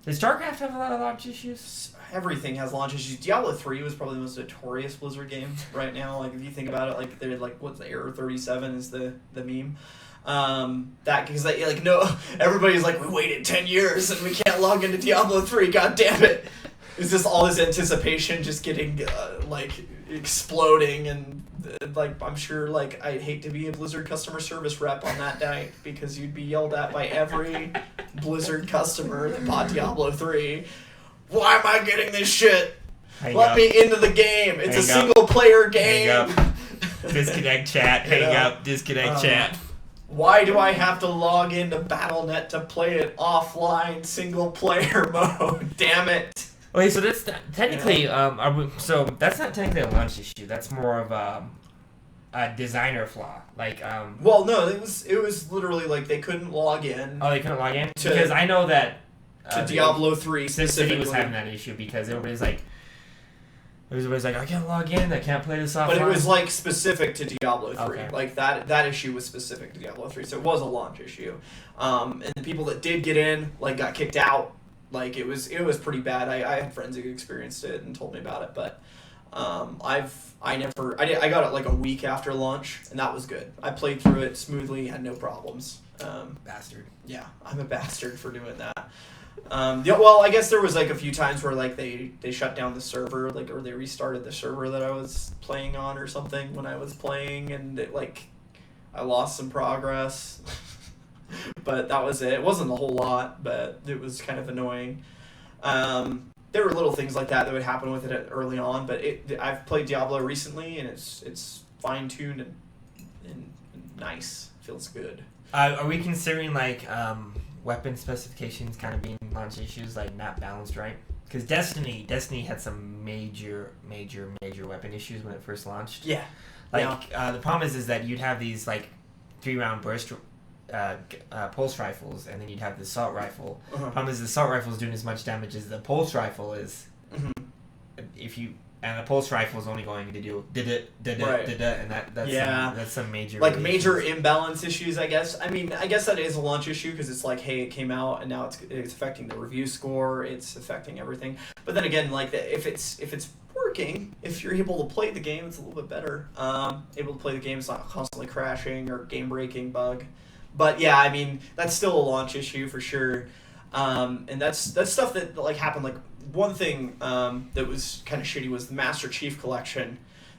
StarCraft have a lot of launch issues? Everything has launch issues. Diablo 3 was probably the most notorious Blizzard game right now. Like, if you think about it, like, they're like, what's the Error 37 is the meme. That, because everybody's like, we waited 10 years and we can't log into Diablo 3, god damn it. It's just all this anticipation just getting, exploding, and, I'm sure, I'd hate to be a Blizzard customer service rep on that night, because you'd be yelled at by every Blizzard customer that bought Diablo 3. Why am I getting this shit? Let me into the game. It's a single-player game. Hang up. Disconnect chat. Hang up. Disconnect chat. Why do I have to log into Battle.net to play it offline single-player mode? Damn it. Okay, so that's technically so that's not technically a launch issue. That's more of a designer flaw. Well, no, it was literally like they couldn't log in. Oh, they couldn't log in because I know that to Diablo 3 City specifically was having that issue because everybody's like, Everybody's like, I can't log in. I can't play this offline. But it was like specific to Diablo 3. Okay. Like that issue was specific to Diablo 3, so it was a launch issue. And the people that did get in like got kicked out. Like it was pretty bad. I had friends who experienced it and told me about it, but I got it like a week after launch, and that was good. I played through it smoothly, had no problems. Bastard. Yeah, I'm a bastard for doing that. Yeah, well, I guess there was like a few times where like they shut down the server, like, or they restarted the server that I was playing on or something when I was playing, and it, like I lost some progress. But that was it. It wasn't a whole lot, but it was kind of annoying. There were little things like that would happen with it early on, but I've played Diablo recently, and it's fine tuned and nice. Feels good. Are we considering like weapon specifications kind of being launch issues, like not balanced right? Because Destiny had some major weapon issues when it first launched. Yeah. Like the problem is that you'd have these like 3-round burst pulse rifles, and then you'd have the assault rifle. Problem is the assault rifle is doing as much damage as the pulse rifle is. And the pulse rifle is only going to do and that's some major like major imbalance issues, I guess. I mean, I guess that is a launch issue because it's like, hey, it came out and now it's affecting the review score, it's affecting everything. But then again, like if it's working, if you're able to play the game, it's a little bit better. Able to play the game, it's not constantly crashing or game breaking bug. But yeah, I mean, that's still a launch issue for sure. And that's stuff that like happened. Like one thing that was kind of shitty was the Master Chief Collection.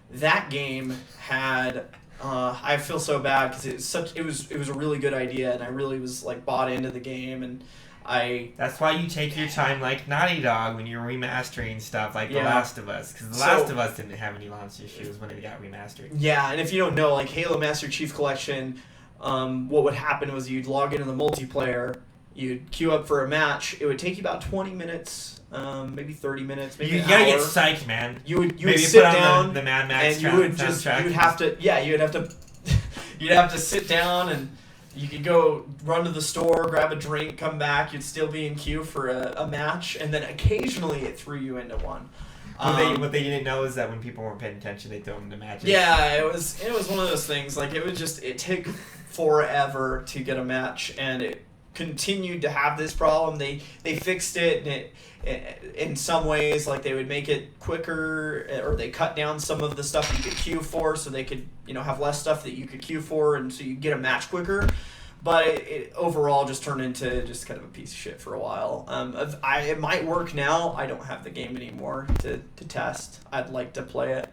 That game had I feel so bad because it was a really good idea, and I really was like bought into the game, and That's why you take your time like Naughty Dog when you're remastering stuff like The Last of Us, because The Last of Us didn't have any launch issues when it got remastered. Yeah, and if you don't know, like Halo Master Chief Collection, what would happen was you'd log into the multiplayer. You'd queue up for a match. It would take you about 20 minutes, maybe 30 minutes, maybe an hour. You gotta get psyched, man. You would sit down the Mad Max and you would you'd have to sit down, and you could go run to the store, grab a drink, come back. You'd still be in queue for a match, and then occasionally it threw you into one. What they didn't know is that when people weren't paying attention, they threw them into matches. Yeah, it was one of those things. Like it took forever to get a match, and it continued to have this problem. They fixed it, and it in some ways, like they would make it quicker, or they cut down some of the stuff you could queue for, so they could have less stuff that you could queue for, and so you get a match quicker. But it overall just turned into just kind of a piece of shit for a while. It might work now. I don't have the game anymore to test. I'd like to play it.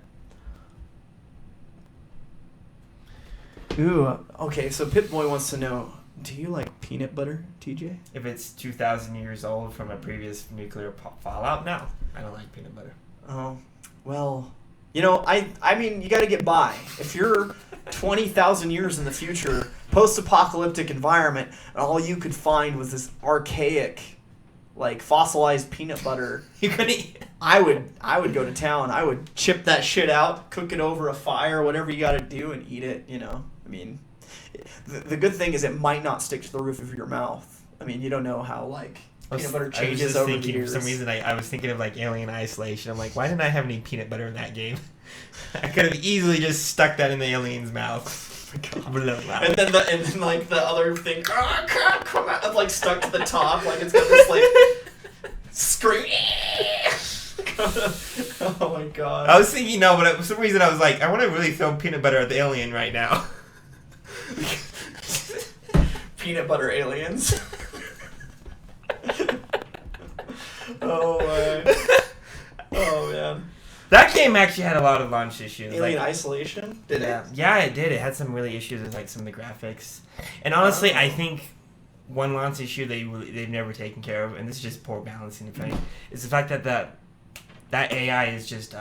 Ooh, okay. So Pip-Boy wants to know, do you like peanut butter, TJ? If it's 2,000 years old from a previous nuclear fallout, no. I don't like peanut butter. Oh, well, I mean, you got to get by. If you're 20,000 years in the future, post-apocalyptic environment, and all you could find was this archaic, like, fossilized peanut butter, You could eat. I would go to town. I would chip that shit out, cook it over a fire, whatever you got to do, and eat it, I mean, the good thing is it might not stick to the roof of your mouth. I mean, you don't know how, like, peanut butter changes over the years. For some reason, I was thinking of, like, Alien Isolation. I'm like, why didn't I have any peanut butter in that game? I could have easily just stuck that in the alien's mouth. And then like the other thing, come out, like stuck to the top, like it's got this like scream. Oh my god! I was thinking but for some reason I was like, I want to really throw peanut butter at the alien right now. Peanut butter aliens. Oh man! Oh man! That game actually had a lot of launch issues. Alien Isolation? Did it? Yeah, it did. It had some really issues with like some of the graphics. And honestly, I think one launch issue they've never taken care of, and this is just poor balancing, is the fact that that AI is just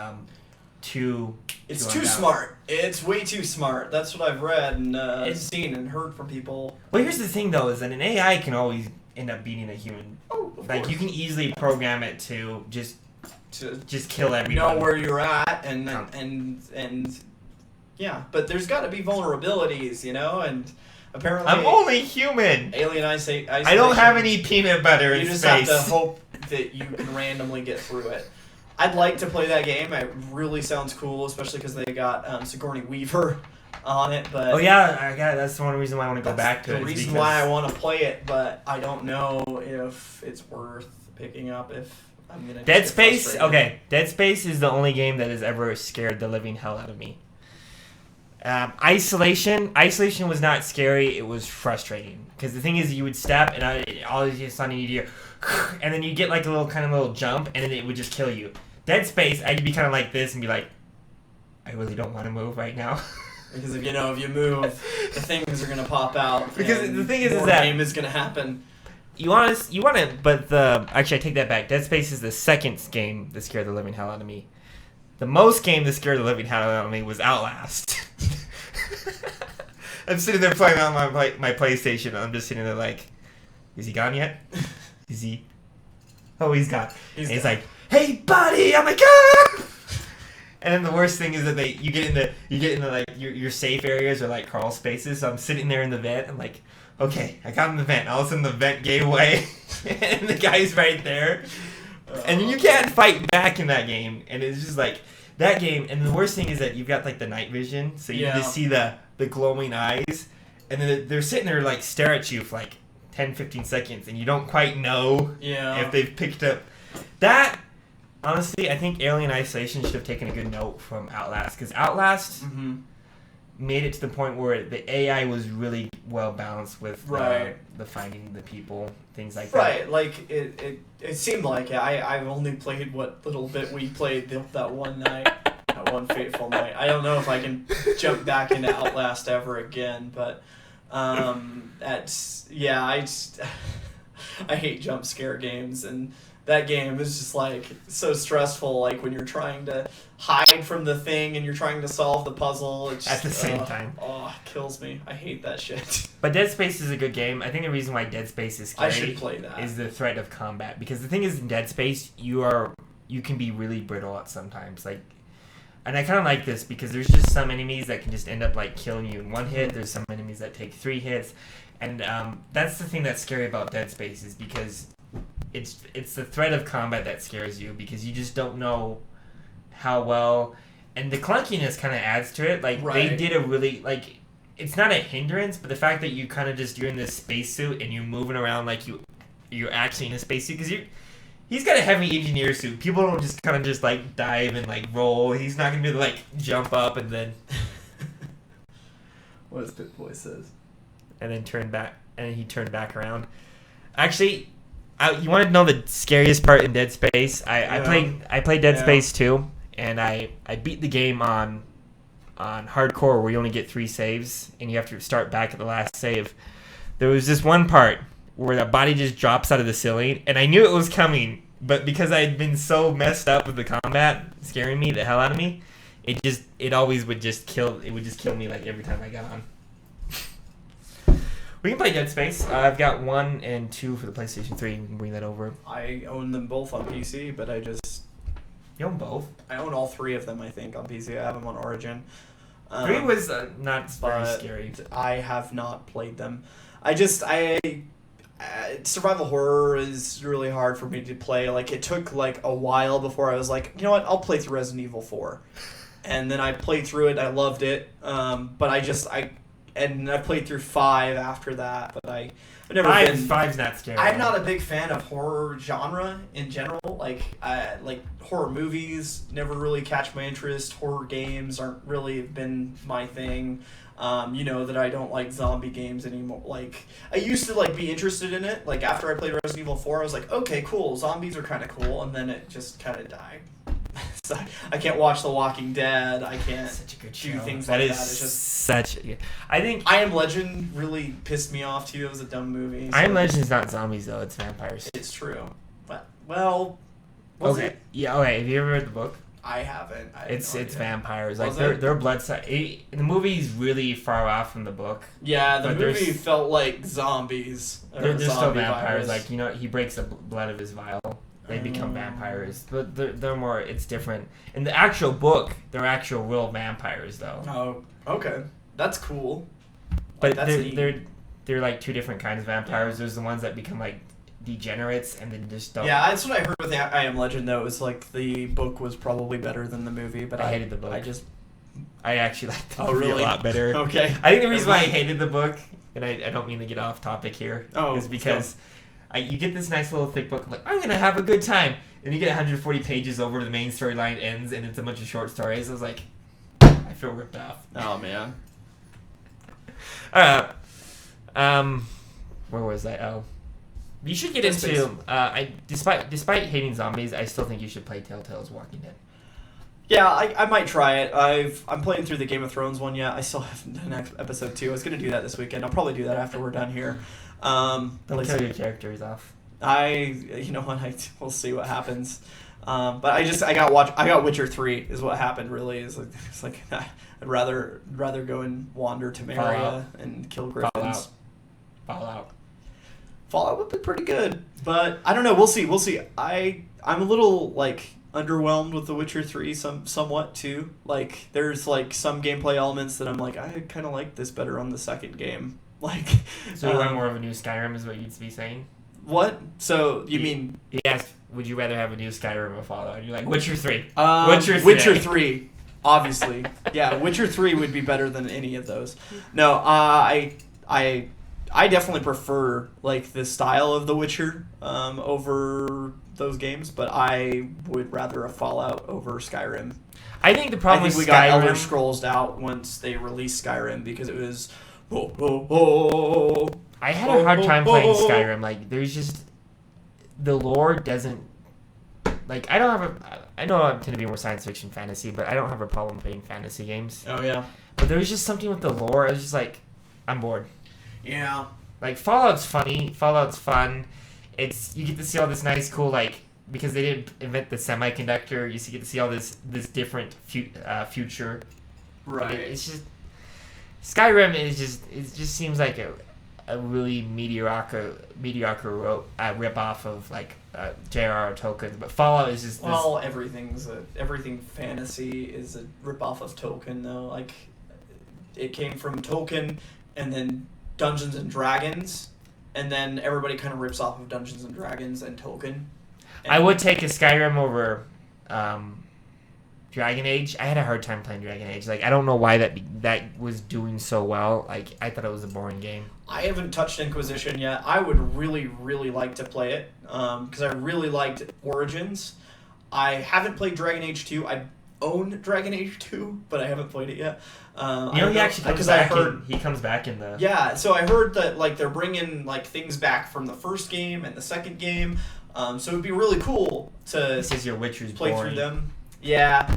too smart. It's way too smart. That's what I've read and seen and heard from people. Well, here's the thing though, is that an AI can always end up beating a human. Oh, of like course. You can easily program it to just kill everyone. Know where you're at and yeah, but there's got to be vulnerabilities, and apparently I'm only human. Alien Isolation. I don't have any peanut butter in space. You just have to hope that you can randomly get through it. I'd like to play that game. It really sounds cool, especially because they got Sigourney Weaver on it. But Oh yeah, that's the one reason why I want to go back to it. The reason why I want to play it, but I don't know if it's worth picking up. If I'm gonna Dead Space. Okay, Dead Space is the only game that has ever scared the living hell out of me. Isolation was not scary. It was frustrating because the thing is, you would step and all of a sudden you'd hear, and then you get like a little jump, and then it would just kill you. Dead Space, I'd be kind of like this and be like, I really don't want to move right now. Because if you move, the things are gonna pop out. Because the thing is more that game is gonna happen. You want to, but actually I take that back. Dead Space is the second game that scared the living hell out of me. The most game that scared the living hell out of me was Outlast. I'm sitting there playing on my PlayStation, and I'm just sitting there like, is he gone yet? Is he? Oh, he's gone. He's like, hey buddy, I'm like, ah! And then the worst thing is that you get into like your safe areas or like crawl spaces. So I'm sitting there in the vent. I'm like, okay, I got in the vent. All of a sudden the vent gave away, and the guy's right there, and you can't fight back in that game. And it's just like that game. And the worst thing is that you've got like the night vision, so you just see the glowing eyes, and then they're sitting there like stare at you for like 10-15 seconds, and you don't quite know if they've picked up that. Honestly, I think Alien Isolation should have taken a good note from Outlast, because Outlast made it to the point where the AI was really well balanced with the finding the people, things like that. Right, like it seemed like it. I've only played what little bit we played that one night, that one fateful night. I don't know if I can jump back into Outlast ever again, but I hate jump scare games, and that game is just like so stressful, like when you're trying to hide from the thing and you're trying to solve the puzzle. It's just, at the same time. Oh, it kills me. I hate that shit. But Dead Space is a good game. I think the reason why Dead Space is scary I should play that. Is the threat of combat. Because the thing is, in Dead Space, you can be really brittle at sometimes. Like, and I kind of like this because there's just some enemies that can just end up like killing you in one hit. There's some enemies that take 3 hits. And that's the thing that's scary about Dead Space, is because it's the threat of combat that scares you, because you just don't know how well, and the clunkiness kind of adds to it. Like they did a really, like, it's not a hindrance, but the fact that you kind of you're in this spacesuit and you're moving around like you're actually in a spacesuit, because he's got a heavy engineer suit. People don't just kind of just like dive and like roll. He's not gonna be like jump up and then what does Pit Boy says, and then turn back, and then he turned back around. Actually, you want to know the scariest part in Dead Space? I played Dead Space 2, and I beat the game on hardcore, where you only get 3 saves, and you have to start back at the last save. There was this one part where the body just drops out of the ceiling, and I knew it was coming, but because I had been so messed up with the combat scaring me the hell out of me, it always would just kill me like every time I got on. We can play Dead Space. I've got 1 and 2 for the PlayStation 3. We can bring that over. I own them both on PC, but You own both? I own all 3 of them, I think, on PC. I have them on Origin. 3 was not very scary. I have not played them. Survival horror is really hard for me to play. Like, it took like a while before I was like, you know what, I'll play through Resident Evil 4. And then I played through it. I loved it. But I played through 5 after that, but I've never been. 5's not scary. I'm not a big fan of horror genre in general. Like horror movies never really catch my interest. Horror games aren't really been my thing. That I don't like zombie games anymore. Like, I used to be interested in it. Like, after I played Resident Evil 4, I was like, okay, cool, zombies are kind of cool, and then it just kind of died. So I can't watch The Walking Dead. I can't such a good do show. things That like is that. It's just such. I think I Am Legend really pissed me off too. It was a dumb movie. So I Am Legend is not zombies though; it's vampires. It's true, but was it? Yeah. Okay. Have you ever read the book? I haven't. It's vampires. Was Like their blood. The movie's really far off from the book. Yeah, the movie felt like zombies. They're still zombie vampires. virus. He breaks the blood of his vial. They become vampires, but they're more. It's different. In the actual book, they're actual real vampires, though. Oh, okay, that's cool. But they're like 2 different kinds of vampires. Yeah. There's the ones that become like degenerates and then just don't. Yeah, that's what I heard with I Am Legend, though. It was like the book was probably better than the movie, but I hated the book. I actually liked the movie a lot better. Okay. I think the reason why I hated the book, and I don't mean to get off topic here, is because you get this nice little thick book, like, I'm going to have a good time. And you get 140 pages over, the main storyline ends, and it's a bunch of short stories. I was like, I feel ripped off. Oh, man. Where was I? Oh. You should get into... despite hating zombies, I still think you should play Telltale's Walking Dead. Yeah, I might try it. I'm playing through the Game of Thrones one yet. I still haven't done episode 2. I was going to do that this weekend. I'll probably do that after we're done here. Don't kill your characters off. You know what? We'll see what happens. But I got Witcher 3 is what happened. Really, it's like I'd rather go and wander to Maria and kill griffins. Fallout would be pretty good, but I don't know. We'll see. I'm a little like underwhelmed with The Witcher 3 somewhat too. Like there's like some gameplay elements that I'm like I kind of like this better on the second game. Like so you want more of a new Skyrim is what you'd be saying? What? So you mean? Yes. Would you rather have a new Skyrim or Fallout? And you're like Witcher 3. Witcher 3. Obviously, yeah. Witcher 3 would be better than any of those. No, I definitely prefer like the style of The Witcher over those games, but I would rather a Fallout over Skyrim. I think the problem with we got Elder Scrolls out once they released Skyrim because it was. I had a hard time playing Skyrim. Like, there's just the lore doesn't like. I know I tend to be more science fiction fantasy, but I don't have a problem playing fantasy games. Oh yeah. But there was just something with the lore. I was just like, I'm bored. Yeah. Like Fallout's funny. Fallout's fun. You get to see all this nice, cool like because they didn't invent the semiconductor. You get to see all this different future. Right. It's just. Skyrim it just seems like a really mediocre rip-off of like J.R.R. Tolkien, but Fallout is just everything fantasy is a rip-off of Tolkien though. Like it came from Tolkien and then Dungeons and Dragons, and then everybody kind of rips off of Dungeons and Dragons and Tolkien. I would take a Skyrim over Dragon Age. I had a hard time playing Dragon Age. Like I don't know why that was doing so well. Like I thought it was a boring game. I haven't touched Inquisition yet. I would really, really like to play it because I really liked Origins. I haven't played Dragon Age 2. I own Dragon Age 2, but I haven't played it yet. He actually comes back. He comes back in the. Yeah, so I heard that like they're bringing like things back from the first game and the second game. So it'd be really cool to. This is your Witcher's play boring. through them. Yeah,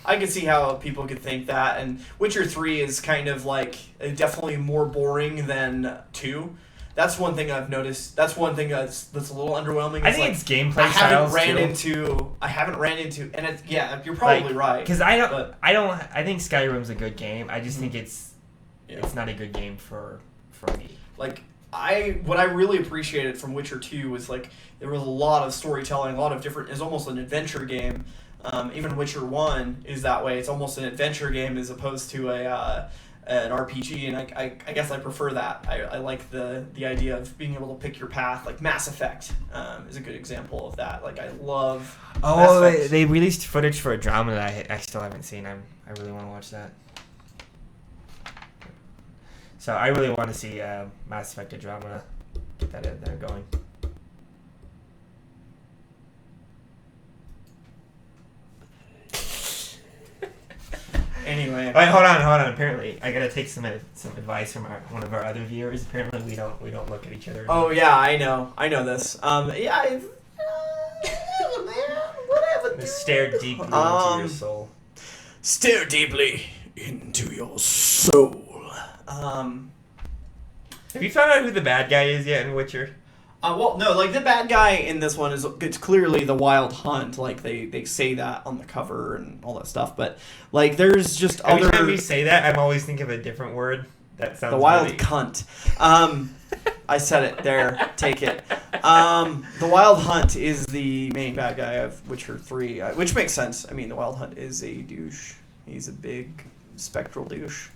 I can see how people could think that, and Witcher 3 is kind of like definitely more boring than 2. That's one thing I've noticed. That's one thing that's a little underwhelming. I think like, it's gameplay styles I haven't ran into, and it's you're probably right. Because I think Skyrim's a good game. I just think it's not a good game for me. Like what I really appreciated from Witcher 2 was like there was a lot of storytelling, a lot of different. It's almost an adventure game. Even Witcher 1 is that way. It's almost an adventure game as opposed to an RPG, and I guess I prefer that. I like the idea of being able to pick your path. Like Mass Effect is a good example of that. Like I love. Oh, they released footage for a drama that I still haven't seen. I really want to watch that. So I really want to see Mass Effect a drama. Get that in there going. Anyway. All right, hold on. Apparently, I gotta take some advice from one of our other viewers. Apparently, we don't look at each other. Oh yeah, I know this. Yeah, whatever. Stare deeply into your soul. Stare deeply into your soul. Have you found out who the bad guy is yet in Witcher? Well, no, like the bad guy in this one it's clearly the Wild Hunt. Like they say that on the cover and all that stuff, but like there's just Every time you say that, I'm always thinking of a different word. That sounds the Wild really... Cunt. I said it there. Take it. The Wild Hunt is the main bad guy of Witcher 3, which makes sense. I mean, the Wild Hunt is a douche. He's a big spectral douche.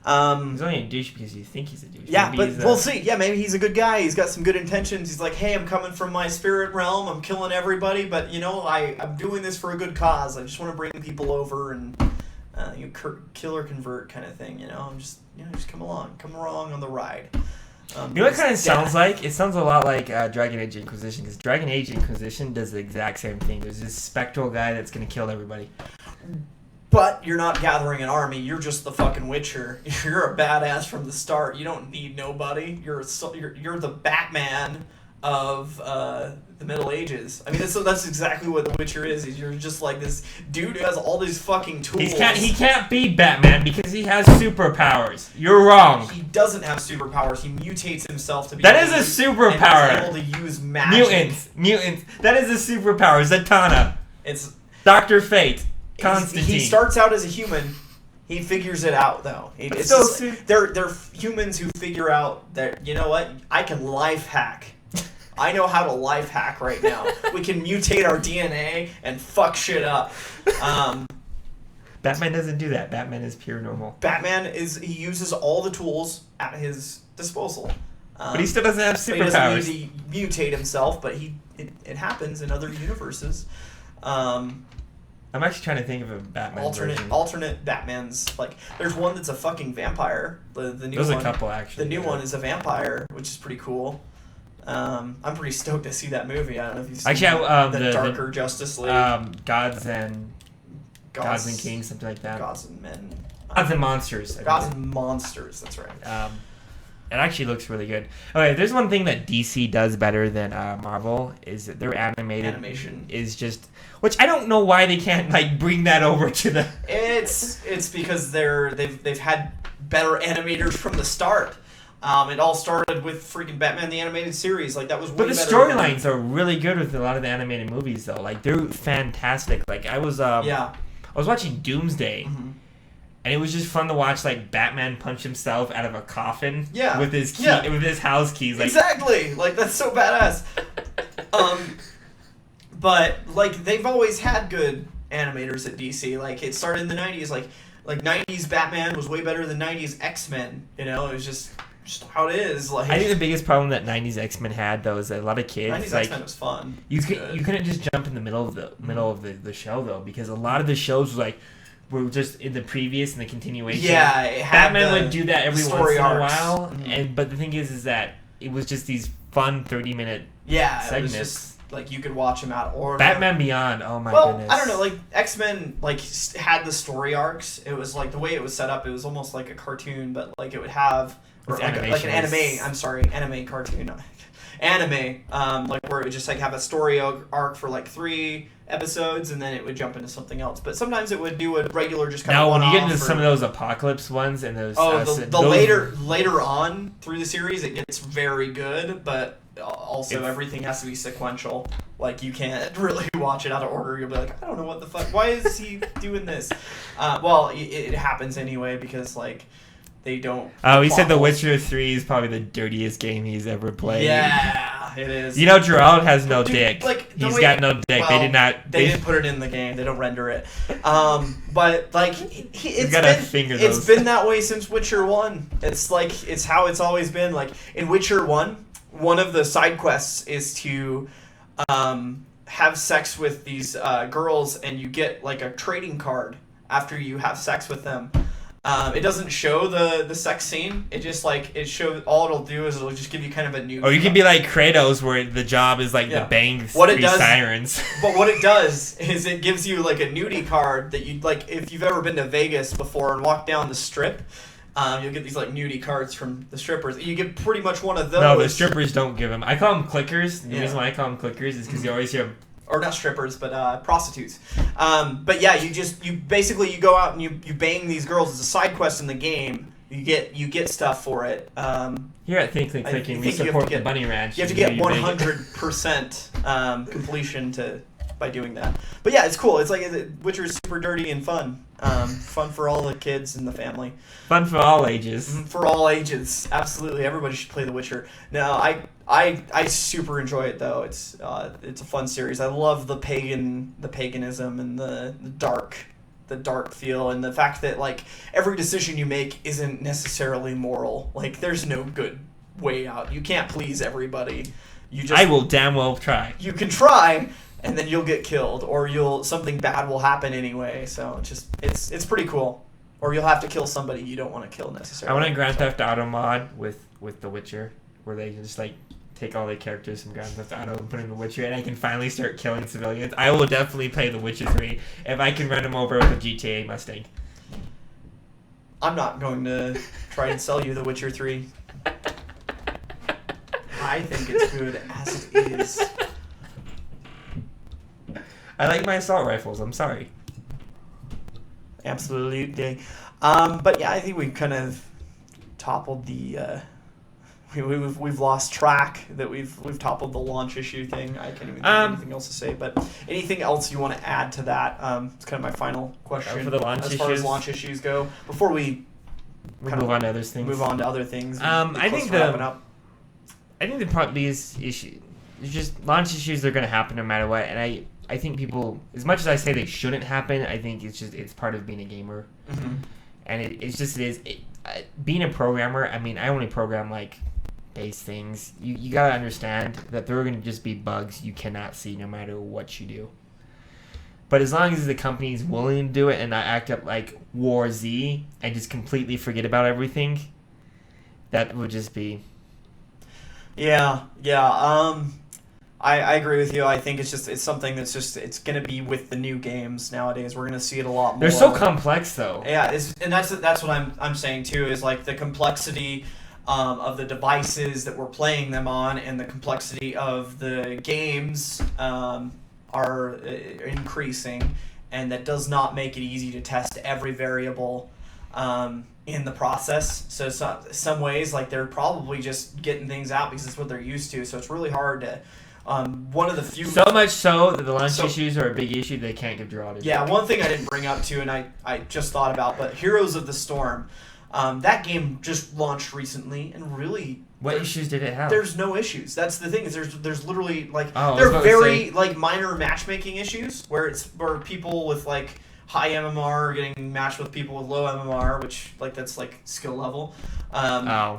He's only a douche because you think he's a douche. Yeah, Maybe but we'll see. Yeah, maybe he's a good guy. He's got some good intentions. He's like, hey, I'm coming from my spirit realm. I'm killing everybody, but I'm doing this for a good cause. I just want to bring people over and kill or convert kind of thing. I'm just come along on the ride. You know what it kind of sounds like? It sounds a lot like Dragon Age Inquisition, because Dragon Age Inquisition does the exact same thing. There's this spectral guy that's going to kill everybody. But you're not gathering an army. You're just the fucking Witcher. You're a badass from the start. You don't need nobody. You're the Batman of the Middle Ages. I mean, that's exactly what the Witcher is. You're just like this dude who has all these fucking tools. He can't be Batman because he has superpowers. You're wrong. He doesn't have superpowers. He mutates himself to be. That is a superpower. And he's able to use magic. Mutants. That is a superpower. Zatanna. It's Dr. Fate. Constantine. He starts out as a human. He figures it out, though. They're humans who figure out that, you know what? I can life hack. I know how to life hack right now. We can mutate our DNA and fuck shit up. Batman doesn't do that. Batman is pure normal. He uses all the tools at his disposal. But he still doesn't have superpowers. He doesn't need to mutate himself, but it happens in other universes. I'm actually trying to think of a Batman version. Alternate Batmans. Like, there's one that's a fucking vampire. The new There's one. a couple, actually. The new one is a vampire, which is pretty cool. I'm pretty stoked to see that movie. I don't know if you've seen the darker Justice League. Gods and Kings, something like that. Gods and Men. Gods and Monsters. Gods and Monsters, that's right. It actually looks really good. Okay, there's one thing that DC does better than Marvel is that their animation is just, which I don't know why they can't bring that over to the. It's because they've had better animators from the start. It all started with freaking Batman the Animated Series. That was way better. But the storylines are really good with a lot of the animated movies, though. They're fantastic. I was watching Doomsday. Mm-hmm. And it was just fun to watch, Batman punch himself out of a coffin with his with his house keys. Exactly! That's so badass. But, they've always had good animators at DC. It started in the 90s. 90s Batman was way better than 90s X-Men. It was just how it is. I think the biggest problem that 90s X-Men had, though, is that a lot of kids... 90s X-Men was fun. You couldn't just jump in the middle of the show, though, because a lot of the shows were just in the previous and the continuation. Yeah, Batman would do that every once in a while, mm-hmm. But the thing is that it was just these fun 30-minute segments. It was just you could watch them out of order. Batman Beyond, oh my goodness. I don't know, X-Men had the story arcs. It was the way it was set up. It was almost like a cartoon, but it would have an anime. I'm sorry, anime cartoon. Anime, where it would just have a story arc for 3 episodes, and then it would jump into something else. But sometimes it would do a regular just kind of when you get into some of those Apocalypse ones and those later on through the series, it gets very good, but also everything has to be sequential. You can't really watch it out of order. You'll be like, I don't know what the fuck. Why is he doing this? It happens anyway because they don't. Oh, he said The Witcher 3 is probably the dirtiest game he's ever played. Yeah, it is. Gerald has no dick. He's got no dick. Well, they didn't put it in the game. They don't render it. But it's been that way since Witcher 1. It's how it's always been. In Witcher 1, one of the side quests is to have sex with these girls, and you get a trading card after you have sex with them. It doesn't show the sex scene. It just it shows, all it'll do is it'll just give you kind of a new. Or you can be like Kratos, where the job is to bang sirens. But what it does is it gives you a nudie card that you if you've ever been to Vegas before and walked down the strip. You'll get these nudie cards from the strippers. You get pretty much one of those. No, the strippers don't give them. I call them clickers. The reason why I call them clickers is because you always hear. Or not strippers, but prostitutes. But yeah, you basically go out and you bang these girls as a side quest in the game. You get stuff for it. Here at Thearly Clinking, we support the Bunny Ranch. You have to get 100% completion by doing that. But yeah, it's cool. It's Witcher is super dirty and fun. Fun for all the kids and the family. Fun for all ages. For all ages, absolutely. Everybody should play The Witcher. No, I super enjoy it though. It's a fun series. I love the paganism and the the dark feel, and the fact that like every decision you make isn't necessarily moral. Like there's no good way out. You can't please everybody. I will damn well try. You can try, and then you'll get killed, or something bad will happen anyway. So it's pretty cool. Or you'll have to kill somebody you don't want to kill necessarily. I want a Grand Theft Auto mod with The Witcher, where they can just like take all the characters from Grand Theft Auto and put in The Witcher, and I can finally start killing civilians. I will definitely play The Witcher 3 if I can run them over with a GTA Mustang. I'm not going to try and sell you The Witcher 3. I think it's good as it is. I like my assault rifles. I'm sorry. Absolutely. But yeah, I think we kind of toppled the. We've lost track that we've toppled the launch issue thing. I can't even think of anything else to say. But anything else you want to add to that? It's kind of my final question for the launch as far as launch issues go. Before we move on to other things. Move on to other things. I think the probably is issue. It's just launch issues are going to happen no matter what, and I think people, as much as I say they shouldn't happen, I think it's part of being a gamer, and being a programmer. I mean, I only program like base things. You gotta understand that there are going to just be bugs you cannot see no matter what you do. But as long as the company is willing to do it and not act up like War Z and just completely forget about everything, that would just be. Yeah. I agree with you. I think it's something it's going to be with the new games nowadays. We're going to see it a lot more. They're so complex, though. Yeah, and that's what I'm saying too. Is like the complexity of the devices that we're playing them on, and the complexity of the games are increasing, and that does not make it easy to test every variable in the process. So some ways, like they're probably just getting things out because it's what they're used to. So it's really hard to. One of the few. So much so that the launch issues are a big issue. They can't give draw. Yeah, one thing I didn't bring up too, and I just thought about, but Heroes of the Storm, that game just launched recently, and really. What issues did it have? There's no issues. That's the thing. Is there's literally like there are very like minor matchmaking issues where people with like high MMR are getting matched with people with low MMR, which like that's like skill level.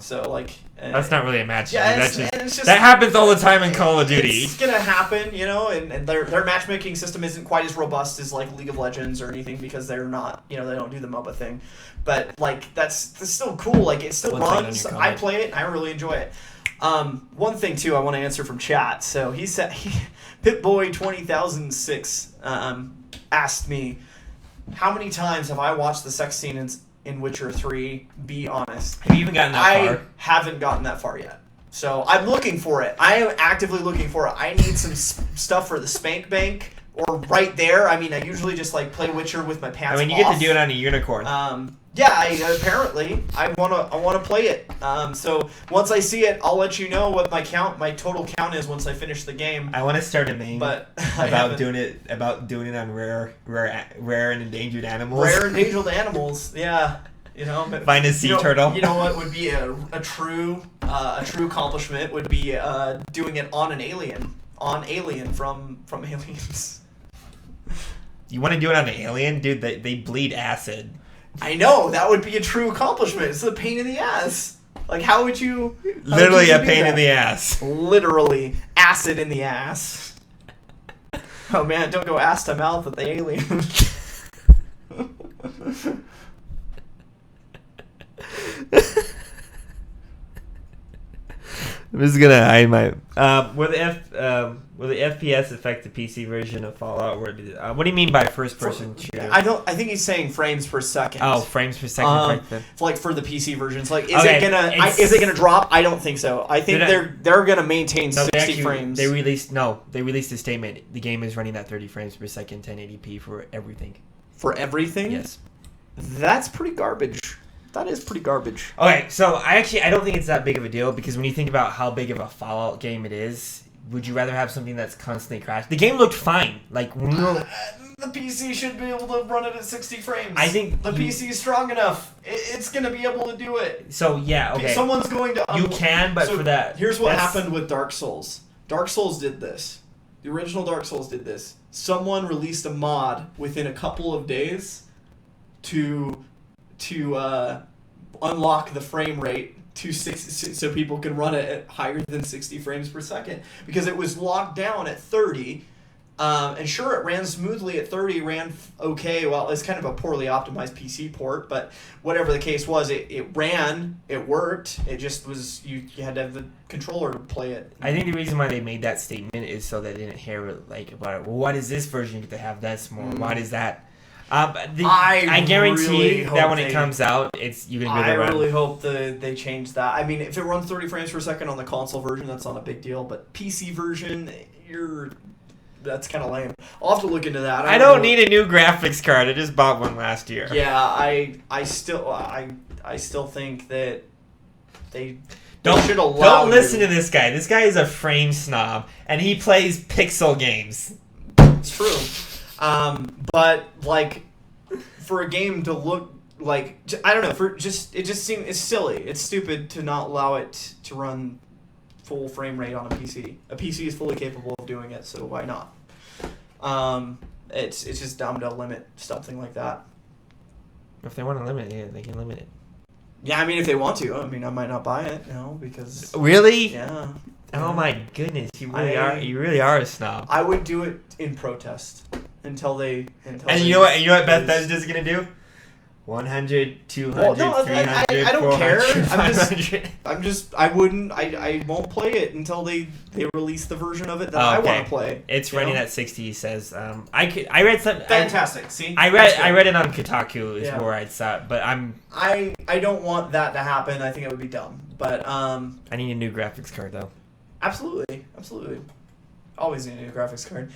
So like that's not really a match. Yeah, that happens all the time in Call of Duty. It's gonna happen, and their matchmaking system isn't quite as robust as like League of Legends or anything because they're not, they don't do the MOBA thing. But like that's still cool. Like it still runs. I play it and I really enjoy it. One thing too I want to answer from chat. So he said Pitboy20006 asked me, how many times have I watched the sex scene in Witcher 3? Be honest. Have you even gotten that far? I haven't gotten that far yet. So I'm looking for it. I am actively looking for it. I need some stuff for the spank bank or right there. I mean, I usually just like play Witcher with my pants off. I mean, you get to do it on a unicorn. Yeah, apparently I wanna play it. So once I see it, I'll let you know what my total count is once I finish the game. I want to start a meme about doing it on rare and endangered animals. Rare endangered animals, yeah. Find a sea turtle. You know what would be a true accomplishment would be doing it on an alien, from Aliens. You want to do it on an alien, dude? They bleed acid. I know, that would be a true accomplishment. It's a pain in the ass. Like, how would you... Literally a pain in the ass. Literally. Acid in the ass. Oh, man, don't go ass to mouth with the alien. I'm just gonna hide my. Will the FPS affect the PC version of Fallout? What do you mean by first-person shooter? I think he's saying frames per second. Oh, frames per second. Like for the PC versions, like is it gonna drop? I don't think so. I think they're gonna maintain 60 frames. They released a statement. The game is running at 30 frames per second, 1080p for everything. For everything? Yes. That's pretty garbage. That is pretty garbage. Okay, so I don't think it's that big of a deal because when you think about how big of a Fallout game it is, would you rather have something that's constantly crashed? The game looked fine. Like the PC should be able to run it at 60 frames. I think the PC is strong enough. It's going to be able to do it. So yeah, okay. Someone's going to. You can, but for that. Here's what happened with Dark Souls. Dark Souls did this. The original Dark Souls did this. Someone released a mod within a couple of days to unlock the frame rate to 60, so people can run it at higher than 60 frames per second, because it was locked down at 30. And sure, it ran smoothly at 30, ran okay. Well, it's kind of a poorly optimized PC port, but whatever the case was, it ran, it worked. It just was, you had to have the controller to play it. I think the reason why they made that statement is so they didn't hear like about it. Well, what is this version you get to have this more? What is that? I guarantee really that when it comes out, you're gonna be able to run. I really hope they change that. I mean, if it runs 30 frames per second on the console version, that's not a big deal. But PC version, that's kind of lame. I'll have to look into that. I don't need a new graphics card. I just bought one last year. Yeah, I still think that they should allow. Don't listen to this guy. This guy is a frame snob, and he plays pixel games. It's true. But like, for a game to look like, I don't know, it just seems, it's silly. It's stupid to not allow it to run full frame rate on a PC. A PC is fully capable of doing it, so why not? It's just dumb to limit something like that. If they want to limit it, they can limit it. Yeah, I mean, if they want to. I mean, I might not buy it, because... Really? Yeah. Oh my goodness, you really are a snob. I would do it in protest until they... And you know what Bethesda's gonna do? 100, 200, 300, I don't 400, care. 500. I won't play it until they release the version of it that I want to play. It's running at 60, he says. I read something. Fantastic. See? I read it on Kotaku is where I saw it, but I don't want that to happen. I think it would be dumb. But I need a new graphics card though. Absolutely. Always need a new graphics card.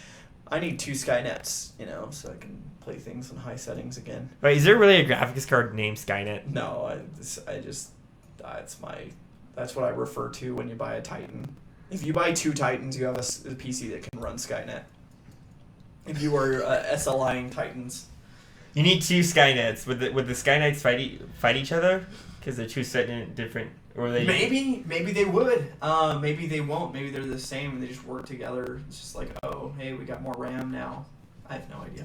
I need 2 Skynets, so I can play things in high settings again. Wait, is there really a graphics card named Skynet? No, that's what I refer to when you buy a Titan. If you buy 2 Titans, you have a PC that can run Skynet. If you are SLIing Titans. You need 2 Skynets. Would the Skynets fight each other? Because they're 2 set in different... Or they... Maybe they would. Maybe they won't. Maybe they're the same and they just work together. It's just like, oh, hey, we got more RAM now. I have no idea.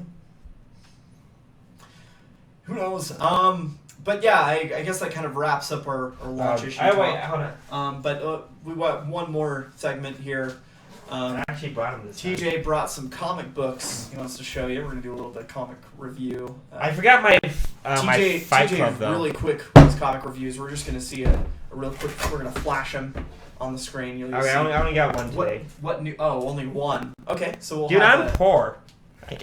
Who knows? But yeah, I guess that kind of wraps up our launch issue talk. Wait, hold on. But we want one more segment here. I actually brought him this TJ time. brought some comic books he wants to show you. We're going to do a little bit of comic review. I forgot my my Fight Club, though. Really quick with his comic reviews. We're just going to see a real quick... We're going to flash them on the screen. You'll okay, I only got one today. What new... Oh, only one. Okay, so we'll Dude, have I'm poor.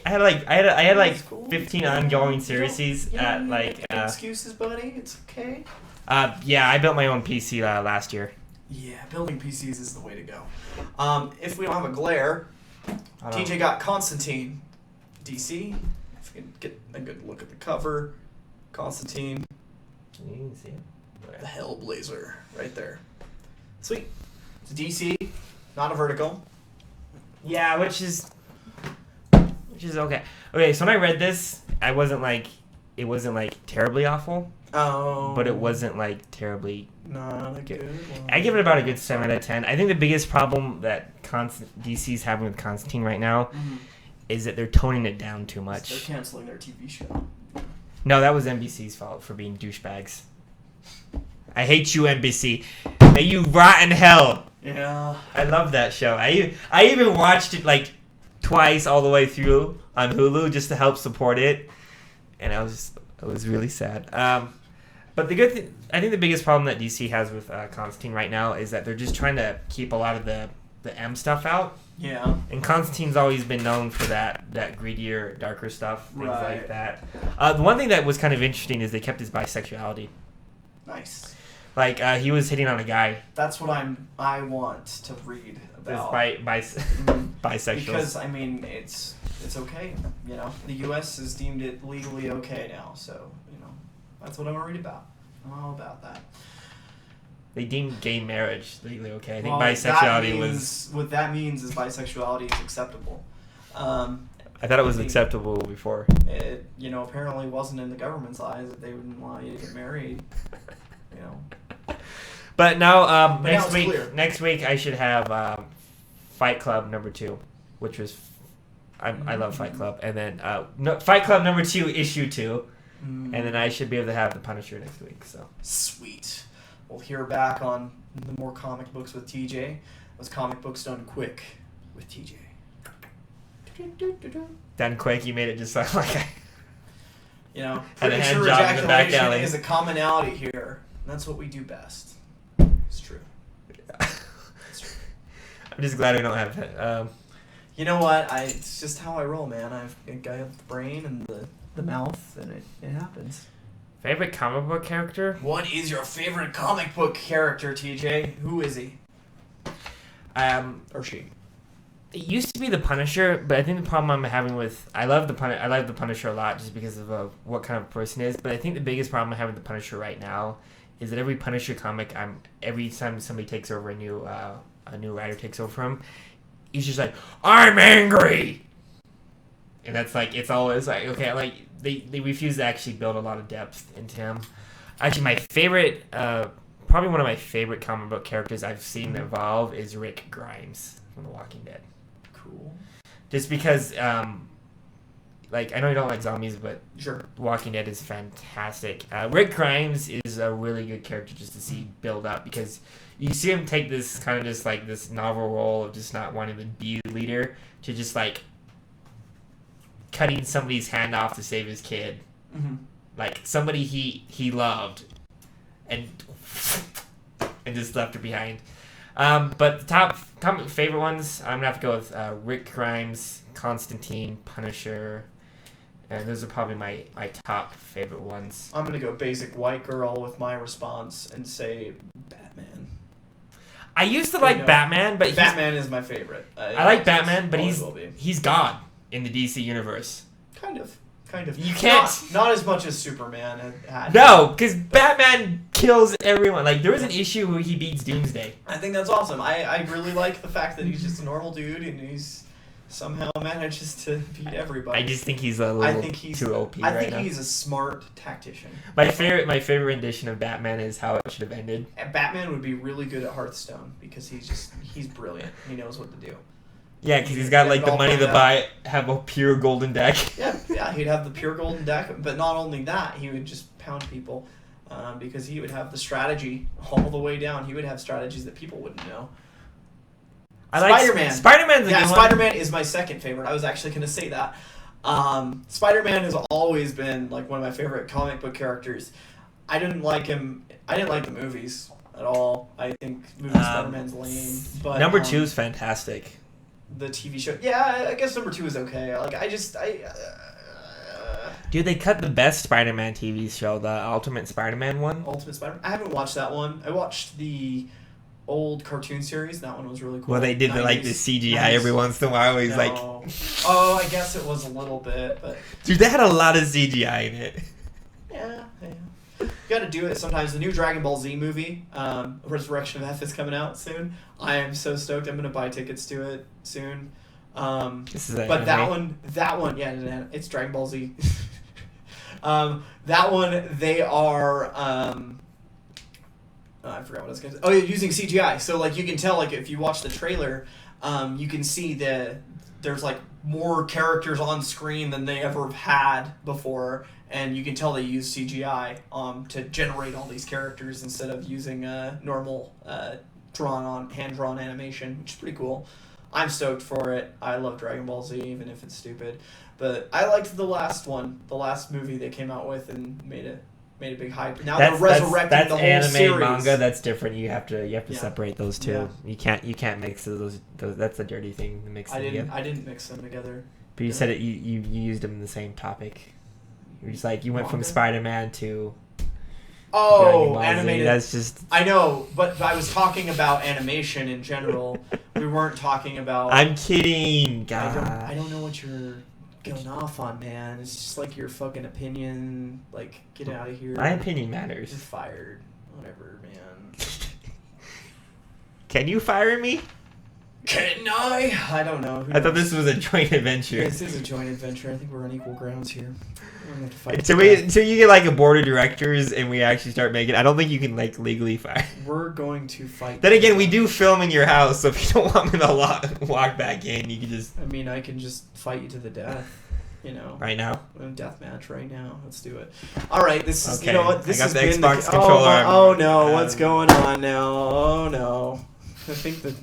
I had like cool. 15 ongoing series at like... excuses, buddy. It's okay. Yeah, I built my own PC last year. Yeah, building PCs is the way to go. If we don't have a glare, TJ got Constantine, DC. If we can get a good look at the cover, Constantine. You can see it. The Hellblazer, right there. Sweet. It's DC, not a vertical. Yeah, which is okay. Okay, so when I read this, it wasn't like terribly awful. Oh. But it wasn't like terribly. Not a good one. I give it about a good 7 out of 10. I think the biggest problem that DC's having with Constantine right now is that they're toning it down too much. They're canceling their TV show. No, that was NBC's fault for being douchebags. I hate you, NBC. May you rot in hell. Yeah. I love that show. I even watched it like twice all the way through on Hulu just to help support it, and it was really sad. But the good thing, I think the biggest problem that DC has with Constantine right now is that they're just trying to keep a lot of the M stuff out. Yeah. And Constantine's always been known for that greedier, darker stuff, things like that. The one thing that was kind of interesting is they kept his bisexuality. Nice. Like he was hitting on a guy. That's what I want to read about. Bisexuals. Because I mean it's okay. The U.S. has deemed it legally okay now, so that's what I want to read about. I'm all about that. They deemed gay marriage legally okay. I think well, bisexuality was... What that means is bisexuality is acceptable. I thought it was acceptable before. It, apparently wasn't in the government's eyes that they wouldn't want you to get married. But now, but next week I should have Fight Club #2, which was... I love Fight Club. And then Fight Club #2, issue 2. And then I should be able to have the Punisher next week. So Sweet. We'll hear back on the more comic books with TJ. Was comic books done quick with TJ? done quick, you made it just sound like You know, had a hand premature job in the back ejaculation alley. is a commonality here. That's what we do best. It's true. It's true. I'm just glad we don't have that. You know what? It's just how I roll, man. I have the brain and the mouth, and it happens. Favorite comic book character? What is your favorite comic book character, TJ? Who is he? Or she? It used to be the Punisher, but I think the problem I'm having with I love the Punisher a lot just because of what kind of person it is. But I think the biggest problem I have with the Punisher right now is that every Punisher comic, every time somebody takes over a new writer takes over from him, he's just like, I'm angry, and that's like it's always like okay, like they refuse to actually build a lot of depth into him. Actually, my favorite, probably one of my favorite comic book characters I've seen evolve is Rick Grimes from The Walking Dead. Cool. Just because, like, I know you don't like zombies, but Sure. Walking Dead is fantastic. Rick Grimes is a really good character just to see build up because you see him take this kind of just like this novel role of just not wanting to be the leader to just like cutting somebody's hand off to save his kid. Mm-hmm. Like somebody he loved and just left her behind. But the top favorite ones, I'm gonna have to go with Rick Grimes, Constantine, Punisher, and those are probably my top favorite ones. I'm gonna go basic white girl with my response and say Batman. I used to like Batman, but Batman is my favorite. I like Batman, but he's he's God in the DC universe. Kind of. You can't. Not as much as Superman had. No, because Batman kills everyone. Like there was an issue where he beats Doomsday. I think that's awesome. I really like the fact that he's just a normal dude and he's somehow manages to beat everybody. I just think he's a little too OP right now. I think he's a smart tactician. My favorite rendition of Batman is how it should have ended. Batman would be really good at Hearthstone because he's brilliant. He knows what to do. Yeah, because he's got like the money to have a pure golden deck. Yeah, he'd have the pure golden deck, but not only that, he would just pound people because he would have the strategy all the way down. He would have strategies that people wouldn't know. Spider-Man. Spider-Man's a good one. Spider-Man is my second favorite. I was actually going to say that. Spider-Man has always been like one of my favorite comic book characters. I didn't like him. I didn't like the movies at all. I think movie Spider-Man's lame. But number 2 is fantastic. The TV show, yeah, I guess number 2 is okay. Like Dude, they cut the best Spider-Man TV show, the Ultimate Spider-Man one. Ultimate Spider-Man. I haven't watched that one. I watched the old cartoon series. That one was really cool. Well, they did the CGI every once in a while. He's like, oh, I guess it was a little bit, but dude, they had a lot of CGI in it. Yeah. You got to do it sometimes. The new Dragon Ball Z movie, Resurrection of F, is coming out soon. I am so stoked. I'm gonna buy tickets to it soon. But that one, yeah, it's Dragon Ball Z. That one, they are. I forgot what I was gonna say. Oh, using CGI. So like you can tell, like if you watch the trailer, you can see that there's like more characters on screen than they ever have had before. And you can tell they use CGI to generate all these characters instead of using normal hand-drawn animation, which is pretty cool. I'm stoked for it. I love Dragon Ball Z, even if it's stupid. But I liked the last one, the last movie they came out with and made a big hype. Now they're resurrecting the whole anime, series. Manga. That's different. You have to separate those two. Yeah. You can't mix those. That's a dirty thing to mix them together. I didn't mix them together. But you said it. You used them in the same topic. You're just like you went from Spider-Man to animated. That's just I know, but I was talking about animation in general. We weren't talking about. I'm kidding, God. I don't know what you're going off on, man. It's just like your fucking opinion. Like, get out of here. My opinion matters. You're fired. Whatever, man. Can you fire me? Can I? I don't know. I thought this was a joint adventure. This is a joint adventure. I think we're on equal grounds here. We're gonna have to fight. So you get like a board of directors and we actually start making. I don't think you can like legally fire. We're going to fight. Then again, we do film in your house, so if you don't want me to walk back in, you can just. I mean, I can just fight you to the death. Right now. Deathmatch right now. Let's do it. All right, this is Okay. you know what this I got has the been Xbox the, controller. oh no, what's going on now? Oh no.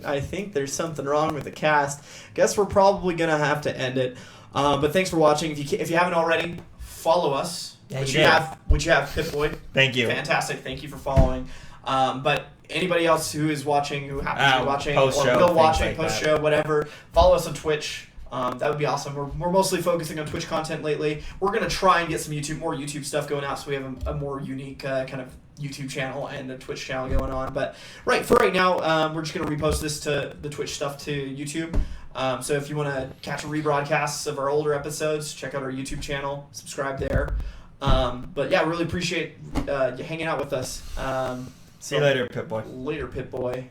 I think there's something wrong with the cast. Guess we're probably gonna have to end it. But thanks for watching. If you haven't already, follow us. Yeah, Which you have, Pip-Boy. Thank you. Fantastic. Thank you for following. But anybody else who is watching, who happens to be watching, post-show, or will watch things it, like post-show, whatever, follow us on Twitch. That would be awesome. We're mostly focusing on Twitch content lately. We're going to try and get some more YouTube stuff going out so we have a more unique kind of YouTube channel and a Twitch channel going on. But for right now, we're just going to repost this to the Twitch stuff to YouTube. So if you want to catch rebroadcasts of our older episodes, check out our YouTube channel, subscribe there. But yeah, really appreciate you hanging out with us. See you later, Pip-Boy. Later, Pip-Boy.